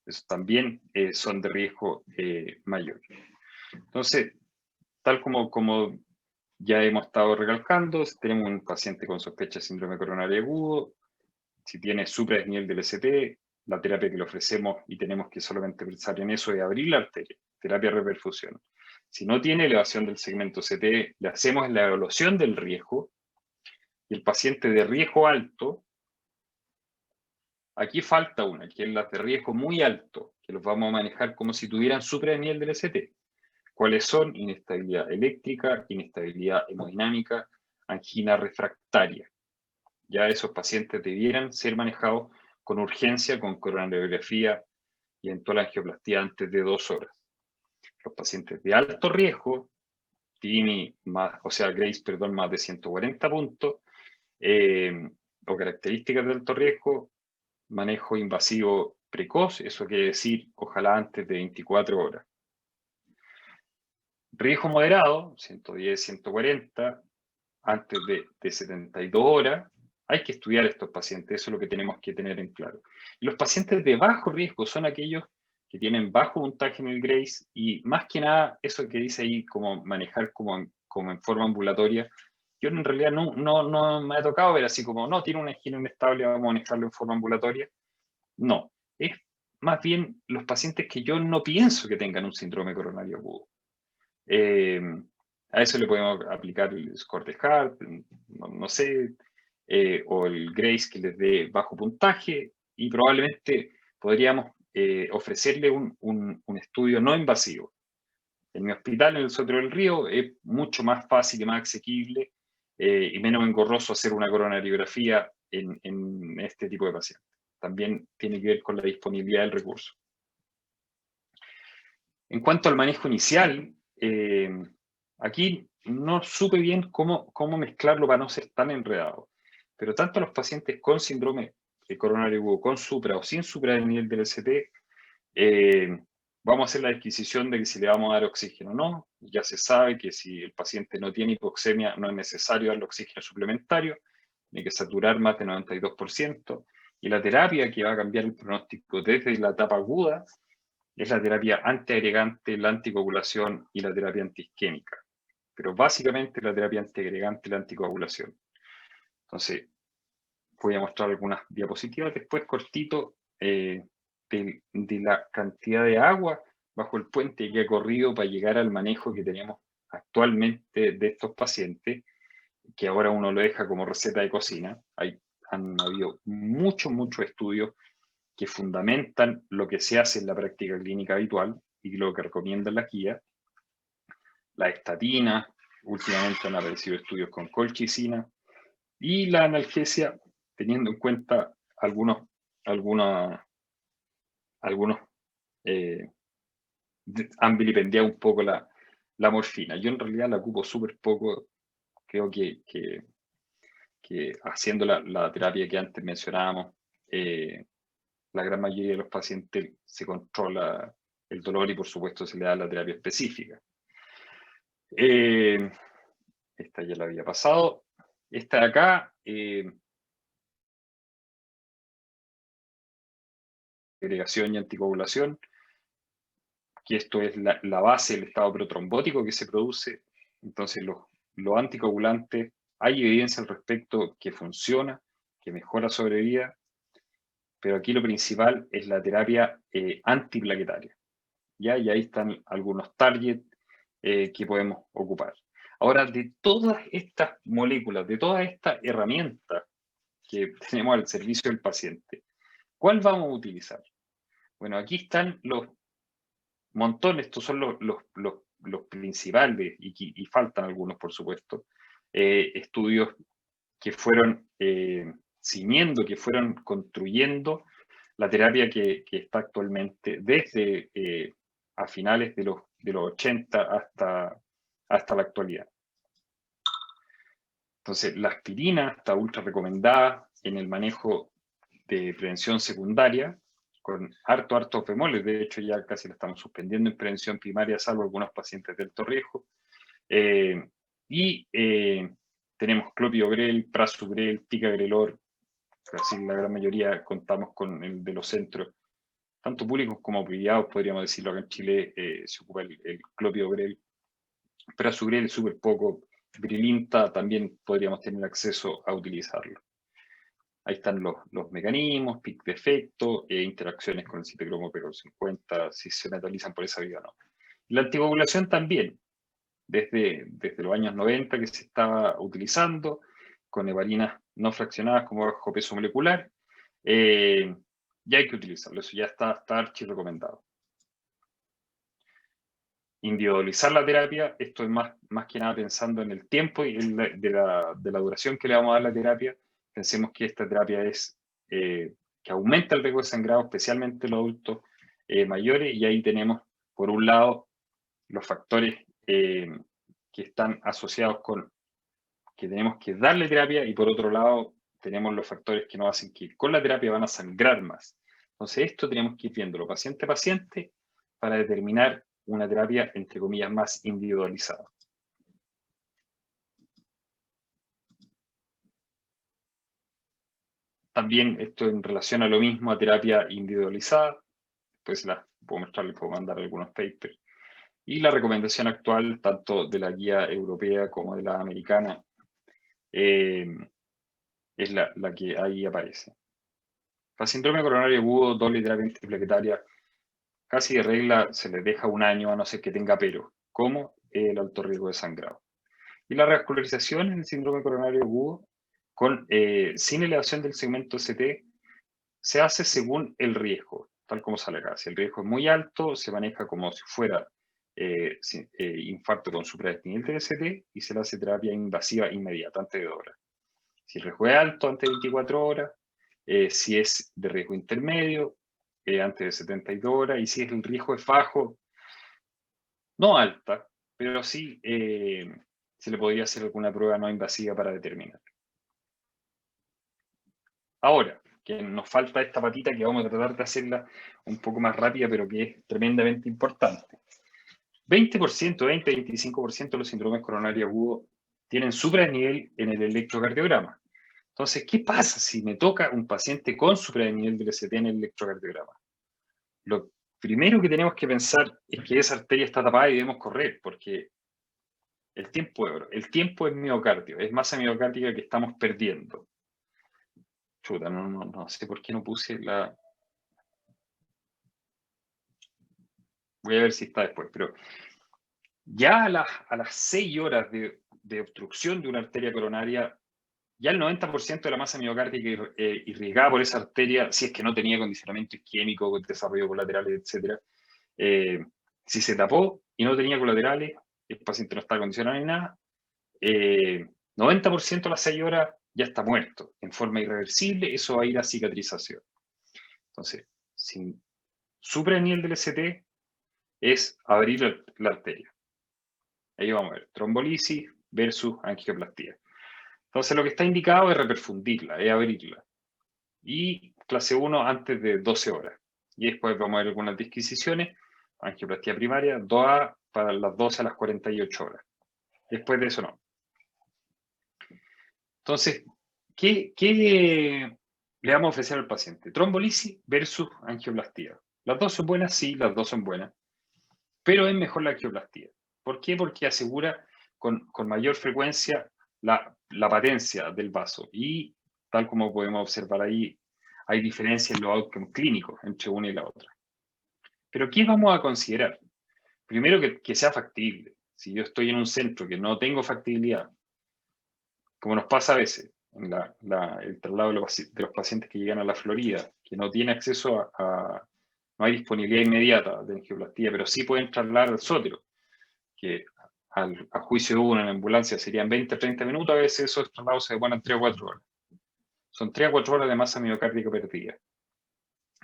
Eso también son de riesgo mayor. Entonces, tal como ya hemos estado recalcando, si tenemos un paciente con sospecha de síndrome coronario agudo, si tiene supradesnivel del ST, la terapia que le ofrecemos y tenemos que solamente pensar en eso es abrir la arteria, terapia de reperfusión. Si no tiene elevación del segmento CT, le hacemos la evaluación del riesgo y el paciente de riesgo alto, aquí falta una, que es la de riesgo muy alto, que los vamos a manejar como si tuvieran supradesnivel del ST. ¿Cuáles son? Inestabilidad eléctrica, inestabilidad hemodinámica, angina refractaria. Ya esos pacientes debieran ser manejados con urgencia, con coronariografía y eventual angioplastía antes de 2 horas. Los pacientes de alto riesgo, TIMI más, o sea, Grace, perdón, más de 140 puntos, o características de alto riesgo, manejo invasivo precoz, eso quiere decir, ojalá antes de 24 horas. Riesgo moderado, 110, 140, antes de 72 horas, hay que estudiar a estos pacientes, eso es lo que tenemos que tener en claro. Y los pacientes de bajo riesgo son aquellos que tienen bajo puntaje en el Grace y más que nada, eso que dice ahí, como manejar como en forma ambulatoria, yo en realidad no me ha tocado ver así como, no, tiene una angina inestable, vamos a manejarlo en forma ambulatoria. No, es más bien los pacientes que yo no pienso que tengan un síndrome coronario agudo. A eso le podemos aplicar el score de Hart, no sé, o el Grace que les dé bajo puntaje y probablemente podríamos ofrecerle un estudio no invasivo. En mi hospital, en el Sotero del Río, es mucho más fácil y más asequible y menos engorroso hacer una coronariografía en este tipo de pacientes. También tiene que ver con la disponibilidad del recurso. En cuanto al manejo inicial, aquí no supe bien cómo mezclarlo para no ser tan enredado. Pero tanto los pacientes con síndrome coronario agudo, con supra o sin supra del nivel del ST, vamos a hacer la adquisición de que si le vamos a dar oxígeno o no. Ya se sabe que si el paciente no tiene hipoxemia, no es necesario darle oxígeno suplementario, tiene que saturar más del 92%. Y la terapia que va a cambiar el pronóstico desde la etapa aguda es la terapia antiagregante, la anticoagulación y la terapia antiisquémica. Pero básicamente la terapia antiagregante y la anticoagulación. Entonces, voy a mostrar algunas diapositivas después cortito de la cantidad de agua bajo el puente que ha corrido para llegar al manejo que tenemos actualmente de estos pacientes, que ahora uno lo deja como receta de cocina. Han habido muchos estudios que fundamentan lo que se hace en la práctica clínica habitual y lo que recomiendan las guías. La estatina, últimamente han aparecido estudios con colchicina, y la analgesia, teniendo en cuenta algunos han vilipendiado un poco la morfina. Yo en realidad la ocupo súper poco, creo que haciendo la terapia que antes mencionábamos, la gran mayoría de los pacientes se controla el dolor y por supuesto se le da la terapia específica. Esta ya la había pasado. Esta de acá, agregación y anticoagulación, que esto es la base del estado protrombótico que se produce. Entonces, los anticoagulantes, hay evidencia al respecto que funciona, que mejora sobrevida, pero aquí lo principal es la terapia antiplaquetaria. ¿Ya? Y ahí están algunos targets que podemos ocupar. Ahora, de todas estas moléculas, de todas estas herramientas que tenemos al servicio del paciente, ¿cuál vamos a utilizar? Bueno, aquí están los montones, estos son los principales, y faltan algunos, por supuesto, estudios que fueron ciñendo, que fueron construyendo la terapia que está actualmente desde a finales de los 80 hasta la actualidad. Entonces, la aspirina está ultra recomendada en el manejo de prevención secundaria, con harto bemoles. De hecho, ya casi la estamos suspendiendo en prevención primaria, salvo algunos pacientes de alto riesgo. Tenemos clopidogrel, prasugrel, ticagrelor. Casi la gran mayoría contamos con el de los centros, tanto públicos como privados, podríamos decirlo. Acá en Chile se ocupa el clopidogrel. Prasugrel es súper poco. Brilinta también podríamos tener acceso a utilizarlo. Ahí están los mecanismos, pic de efecto, interacciones con el citocromo P50, si se metalizan por esa vía o no. La anticoagulación también, desde los años 90 que se estaba utilizando, con heparinas no fraccionadas como bajo peso molecular, ya hay que utilizarlo, eso ya está archi recomendado. Individualizar la terapia, esto es más que nada pensando en el tiempo y de la duración que le vamos a dar a la terapia. Pensemos que esta terapia es que aumenta el riesgo de sangrado, especialmente en los adultos mayores, y ahí tenemos, por un lado, los factores que están asociados con que tenemos que darle terapia, y por otro lado, tenemos los factores que nos hacen que con la terapia van a sangrar más. Entonces, esto tenemos que ir viéndolo paciente a paciente para determinar una terapia, entre comillas, más individualizada. También esto en relación a lo mismo, a terapia individualizada, pues las puedo mostrar, les puedo mandar algunos papers. Y la recomendación actual, tanto de la guía europea como de la americana, es la que ahí aparece. Para síndrome coronario agudo, doble terapia tripletaria, casi de regla se les deja un año a no ser que tenga pero, como el alto riesgo de sangrado. Y la revascularización en el síndrome coronario agudo, sin elevación del segmento ST, se hace según el riesgo, tal como sale acá. Si el riesgo es muy alto, se maneja como si fuera infarto con supradestinil del ST y se le hace terapia invasiva inmediata, antes de 2 horas. Si el riesgo es alto, antes de 24 horas. Si es de riesgo intermedio, antes de 72 horas. Y si el riesgo es bajo, no alta, pero sí se le podría hacer alguna prueba no invasiva para determinar. Ahora, que nos falta esta patita que vamos a tratar de hacerla un poco más rápida, pero que es tremendamente importante. 20-25% de los síndromes coronarios agudos tienen supradesnivel en el electrocardiograma. Entonces, ¿qué pasa si me toca un paciente con supradesnivel del ST en el electrocardiograma? Lo primero que tenemos que pensar es que esa arteria está tapada y debemos correr, porque el tiempo es miocardio, es masa miocárdica que estamos perdiendo. Chuta, no sé por qué no puse la... Voy a ver si está después, pero ya a las 6 horas de obstrucción de una arteria coronaria, ya el 90% de la masa miocárdica irrigada por esa arteria, si es que no tenía condicionamiento isquémico, desarrollo colaterales, etc. Si se tapó y no tenía colaterales, el paciente no está condicionado ni nada, 90% de las 6 horas ya está muerto en forma irreversible, eso va a ir a cicatrización. Entonces, sin supradesnivel del ST es abrir la arteria. Ahí vamos a ver, trombolisis versus angioplastía. Entonces, lo que está indicado es reperfundirla, es abrirla. Y clase 1 antes de 12 horas. Y después vamos a ver algunas disquisiciones. Angioplastía primaria, 2A para las 12 a las 48 horas. Después de eso no. Entonces, ¿qué le vamos a ofrecer al paciente? Trombolisis versus angioplastía. ¿Las dos son buenas? Sí, las dos son buenas. Pero es mejor la angioplastía. ¿Por qué? Porque asegura con mayor frecuencia la patencia del vaso. Y tal como podemos observar ahí, hay diferencias en los outcomes clínicos entre una y la otra. Pero ¿qué vamos a considerar? Primero, que sea factible. Si yo estoy en un centro que no tengo factibilidad, como nos pasa a veces, en el traslado de los pacientes que llegan a la Florida, que no tiene acceso no hay disponibilidad inmediata de angioplastía, pero sí pueden trasladar al Sotero, que a juicio de uno en ambulancia serían 20-30 minutos, a veces esos traslados se demoran 3 o 4 horas. Son 3 a 4 horas de masa miocárdica perdida.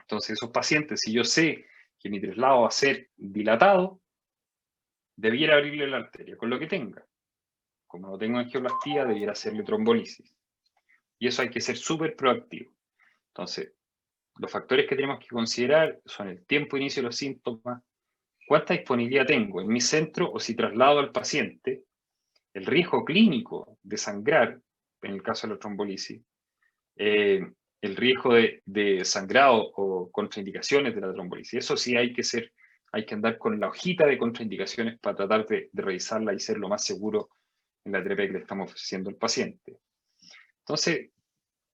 Entonces, esos pacientes, si yo sé que mi traslado va a ser dilatado, debiera abrirle la arteria con lo que tenga. Como no tengo angioplastía, debiera hacerle trombolisis. Y eso hay que ser súper proactivo. Entonces, los factores que tenemos que considerar son el tiempo de inicio de los síntomas, cuánta disponibilidad tengo en mi centro o si traslado al paciente, el riesgo clínico de sangrar, en el caso de la trombolisis, el riesgo de sangrado o contraindicaciones de la trombolisis. Eso sí hay que andar con la hojita de contraindicaciones para tratar de revisarla y ser lo más seguro en la terapia que le estamos ofreciendo al paciente. Entonces,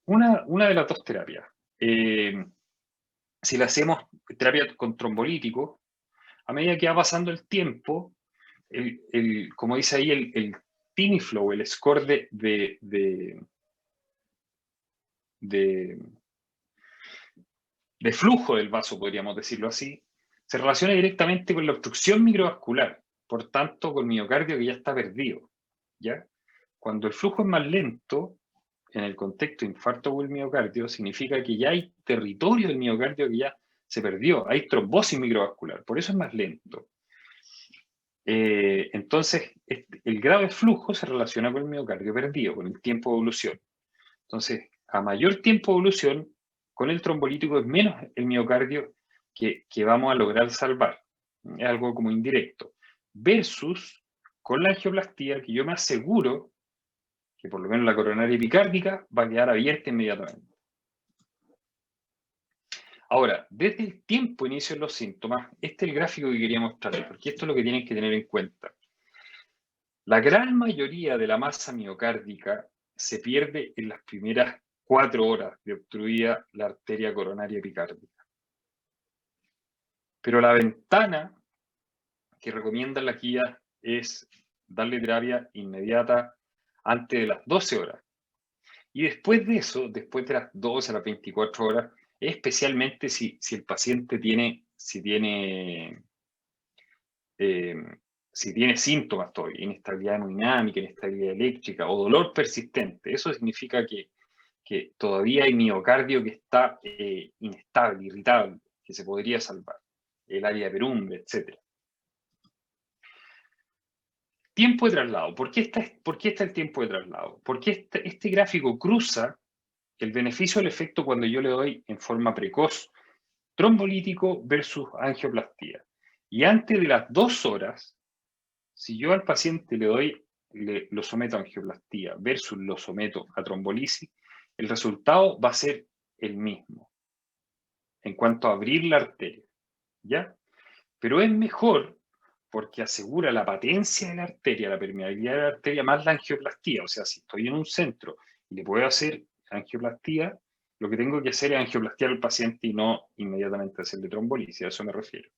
una de las dos terapias. Si le hacemos terapia con trombolítico, a medida que va pasando el tiempo, como dice ahí, el Timiflow, el score de flujo del vaso, podríamos decirlo así, se relaciona directamente con la obstrucción microvascular, por tanto, con miocardio que ya está perdido. ¿Ya? Cuando el flujo es más lento, en el contexto de infarto o el miocardio, significa que ya hay territorio del miocardio que ya se perdió, hay trombosis microvascular, por eso es más lento. Entonces, el grado de flujo se relaciona con el miocardio perdido, con el tiempo de evolución. Entonces, a mayor tiempo de evolución, con el trombolítico es menos el miocardio que vamos a lograr salvar. Es algo como indirecto. Versus con la angioplastía, que yo me aseguro que por lo menos la coronaria epicárdica va a quedar abierta inmediatamente. Ahora, desde el tiempo de inicio de los síntomas, este es el gráfico que quería mostrarles, porque esto es lo que tienen que tener en cuenta. La gran mayoría de la masa miocárdica se pierde en las primeras 4 horas de obstruida la arteria coronaria epicárdica. Pero la ventana que recomienda la guía es darle terapia inmediata antes de las 12 horas. Y después de eso, después de las 12 a las 24 horas, especialmente si el paciente tiene síntomas todavía, inestabilidad hemodinámica, inestabilidad eléctrica o dolor persistente, eso significa que todavía hay miocardio que está inestable, irritable, que se podría salvar, el área de Perumbre, etc. Tiempo de traslado. ¿Por qué está el tiempo de traslado? Porque este gráfico cruza el beneficio del efecto cuando yo le doy en forma precoz trombolítico versus angioplastía. Y antes de las 2 horas, si yo al paciente lo someto a angioplastía versus lo someto a trombolisis, el resultado va a ser el mismo en cuanto a abrir la arteria, ¿ya? Pero es mejor porque asegura la patencia de la arteria, la permeabilidad de la arteria, más la angioplastía. O sea, si estoy en un centro y le puedo hacer angioplastía, lo que tengo que hacer es angioplastiar al paciente y no inmediatamente hacerle trombolisis, a eso me refiero.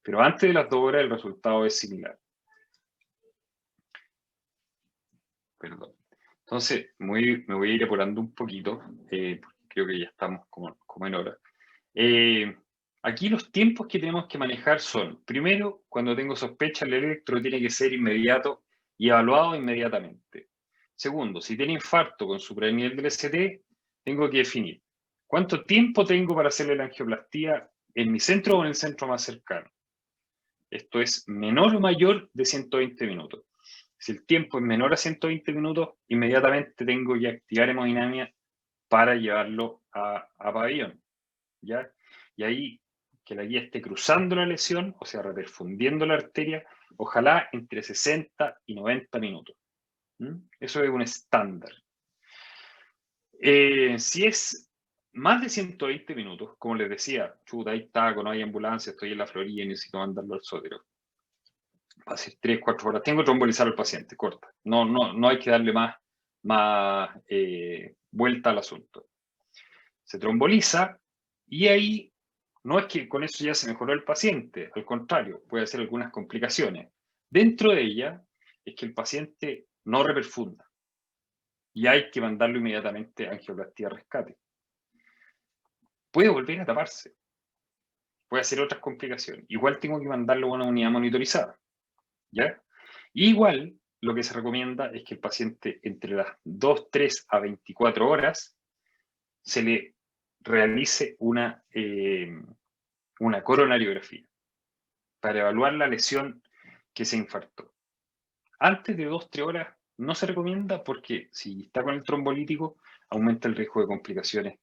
Pero antes de las 2 horas el resultado es similar. Perdón. Entonces, me voy a ir apurando un poquito, porque creo que ya estamos como en hora. Aquí los tiempos que tenemos que manejar son, primero, cuando tengo sospecha, el electro tiene que ser inmediato y evaluado inmediatamente. Segundo, si tiene infarto con supranivel del ST, tengo que definir cuánto tiempo tengo para hacerle la angioplastía en mi centro o en el centro más cercano. Esto es menor o mayor de 120 minutos. Si el tiempo es menor a 120 minutos, inmediatamente tengo que activar hemodinamia para llevarlo a pabellón, ¿ya? Y ahí que la guía esté cruzando la lesión, o sea, reperfundiendo la arteria, ojalá entre 60 y 90 minutos. Eso es un estándar. Si es más de 120 minutos, como les decía, chuta, ahí está, no hay ambulancia, estoy en la Florida y necesito mandarlo al Sotero. Va a ser 3, 4 horas. Tengo que trombolizar al paciente, corta. No hay que darle más vuelta al asunto. Se tromboliza y ahí no es que con eso ya se mejoró el paciente, al contrario, puede hacer algunas complicaciones. Dentro de ella es que el paciente no reperfunda y hay que mandarlo inmediatamente a angioplastía rescate. Puede volver a taparse, puede hacer otras complicaciones. Igual tengo que mandarlo a una unidad monitorizada, ¿ya? Y igual lo que se recomienda es que el paciente entre las 2, 3 a 24 horas se le realice una coronariografía para evaluar la lesión que se infartó. Antes de 2-3 horas no se recomienda porque si está con el trombolítico aumenta el riesgo de complicaciones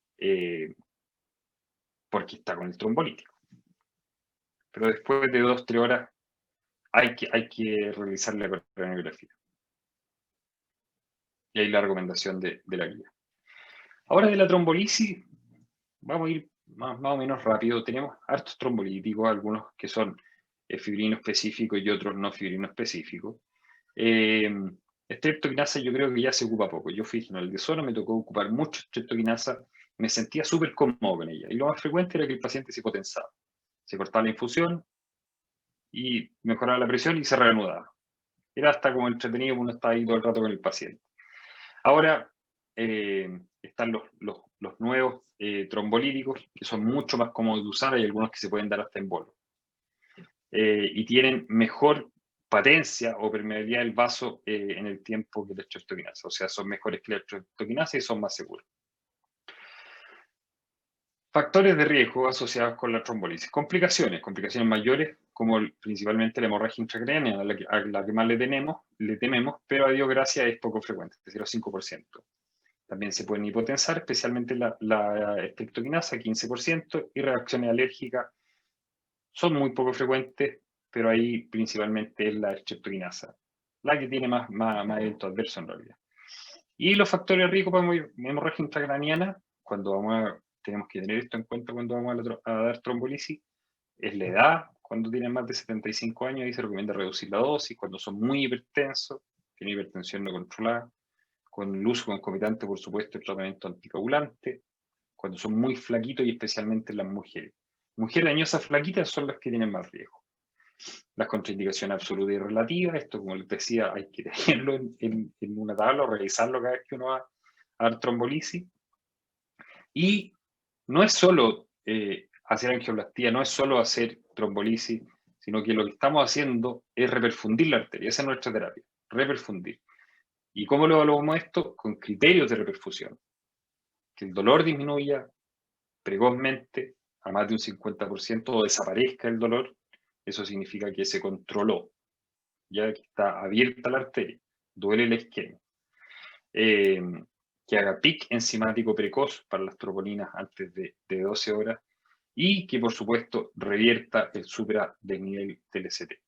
porque está con el trombolítico. Pero después de 2-3 horas hay que realizar la coronariografía. Y ahí la recomendación de la guía. Ahora de la trombolisis, vamos a ir más o menos rápido. Tenemos hartos trombolíticos, algunos que son fibrino específico y otros no fibrino específico. Streptokinasa yo creo que ya se ocupa poco. Yo fui en el de zona, me tocó ocupar mucho streptokinasa, me sentía súper cómodo con ella. Y lo más frecuente era que el paciente se hipotensaba. Se cortaba la infusión y mejoraba la presión y se reanudaba. Era hasta como entretenido, uno estaba ahí todo el rato con el paciente. Ahora están los nuevos trombolíticos, que son mucho más cómodos de usar, hay algunos que se pueden dar hasta en bolo. Y tienen mejor patencia o permeabilidad del vaso en el tiempo que la streptokinasa. O sea, son mejores que la streptokinasa y son más seguros. Factores de riesgo asociados con la trombolisis. Complicaciones mayores, como principalmente la hemorragia intracraneana, a la que más le tememos, pero a Dios gracias es poco frecuente, es decir, 5%. También se pueden hipotensar, especialmente la streptokinasa, 15%, y reacciones alérgicas son muy poco frecuentes, pero ahí principalmente es la streptokinasa, la que tiene más evento adverso en realidad. Y los factores de riesgo para hemorragia intracraniana, tenemos que tener esto en cuenta cuando vamos a dar trombolisis, es la edad. Cuando tienen más de 75 años, ahí se recomienda reducir la dosis. Cuando son muy hipertensos, tienen hipertensión no controlada, con el uso concomitante, por supuesto, el tratamiento anticoagulante. Cuando son muy flaquitos y especialmente las mujeres. Mujeres dañosas flaquitas son las que tienen más riesgo. Las contraindicaciones absolutas y relativas, esto como les decía, hay que tenerlo en una tabla o revisarlo cada vez que uno va a dar trombolisis. Y no es solo hacer angioplastía, no es solo hacer trombolisis, sino que lo que estamos haciendo es reperfundir la arteria. Esa es nuestra terapia, reperfundir. ¿Y cómo lo evaluamos esto? Con criterios de reperfusión. Que el dolor disminuya precozmente a más de un 50% o desaparezca el dolor. Eso significa que se controló, ya que está abierta la arteria, duele la isquemia. Que haga pic enzimático precoz para las troponinas antes de 12 horas y que, por supuesto, revierta el supradesnivel del ST.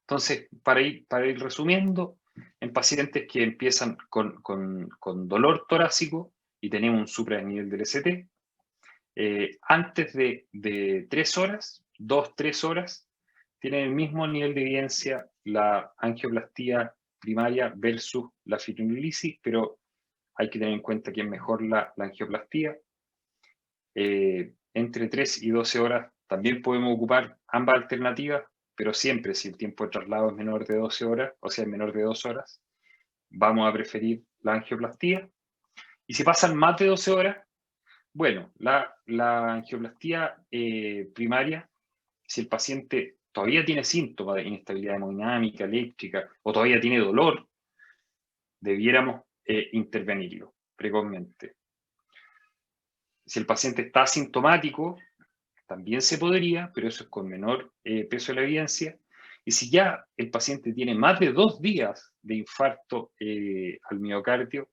Entonces, para ir resumiendo, en pacientes que empiezan con dolor torácico y tenemos un supradesnivel del ST, antes de 3 horas, 2-3 horas, tienen el mismo nivel de evidencia la angioplastía primaria versus la fibrinolisis, pero hay que tener en cuenta que es mejor la angioplastía. Entre 3 y 12 horas también podemos ocupar ambas alternativas, pero siempre si el tiempo de traslado es menor de 12 horas, o sea, menor de 2 horas, vamos a preferir la angioplastía. Y si pasan más de 12 horas, bueno, la angioplastía primaria, si el paciente todavía tiene síntomas de inestabilidad hemodinámica, eléctrica, o todavía tiene dolor, debiéramos intervenirlo precozmente. Si el paciente está asintomático, también se podría, pero eso es con menor peso de la evidencia. Y si ya el paciente tiene más de 2 días de infarto al miocardio,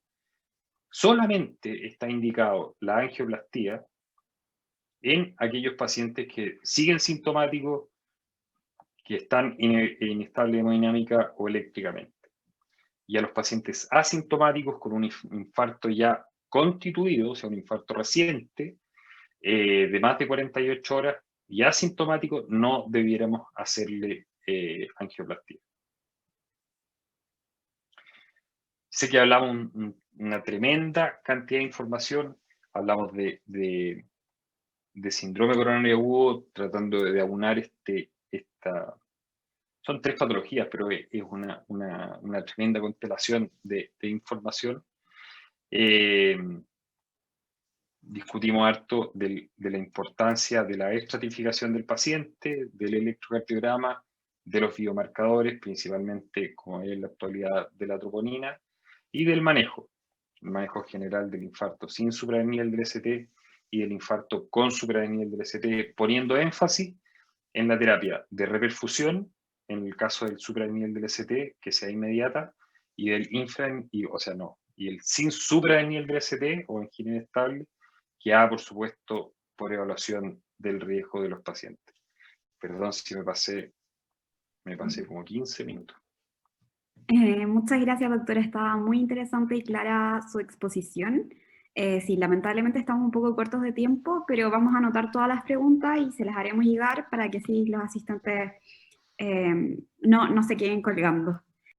solamente está indicado la angioplastía en aquellos pacientes que siguen sintomáticos, que están inestables hemodinámica o eléctricamente. Y a los pacientes asintomáticos con un infarto ya constituido, o sea, un infarto reciente, de más de 48 horas y asintomático, no debiéramos hacerle angioplastía. Sé que hablamos una tremenda cantidad de información, hablamos de síndrome coronario agudo, tratando de aunar son 3 patologías, pero es una tremenda constelación de información. Discutimos harto de la importancia de la estratificación del paciente, del electrocardiograma, de los biomarcadores, principalmente como es la actualidad de la troponina, y del manejo. el manejo general del infarto sin supradesnivel del ST y del infarto con supradesnivel del ST, poniendo énfasis en la terapia de reperfusión, en el caso del supradesnivel del ST, que sea inmediata, y del y el sin supradesnivel del ST o angina inestable, que haga, por supuesto, por evaluación del riesgo de los pacientes. Perdón si me pasé como 15 minutos. Muchas gracias, doctora. Estaba muy interesante y clara su exposición. Sí, lamentablemente estamos un poco cortos de tiempo, pero vamos a anotar todas las preguntas y se las haremos llegar para que así los asistentes no se queden colgando.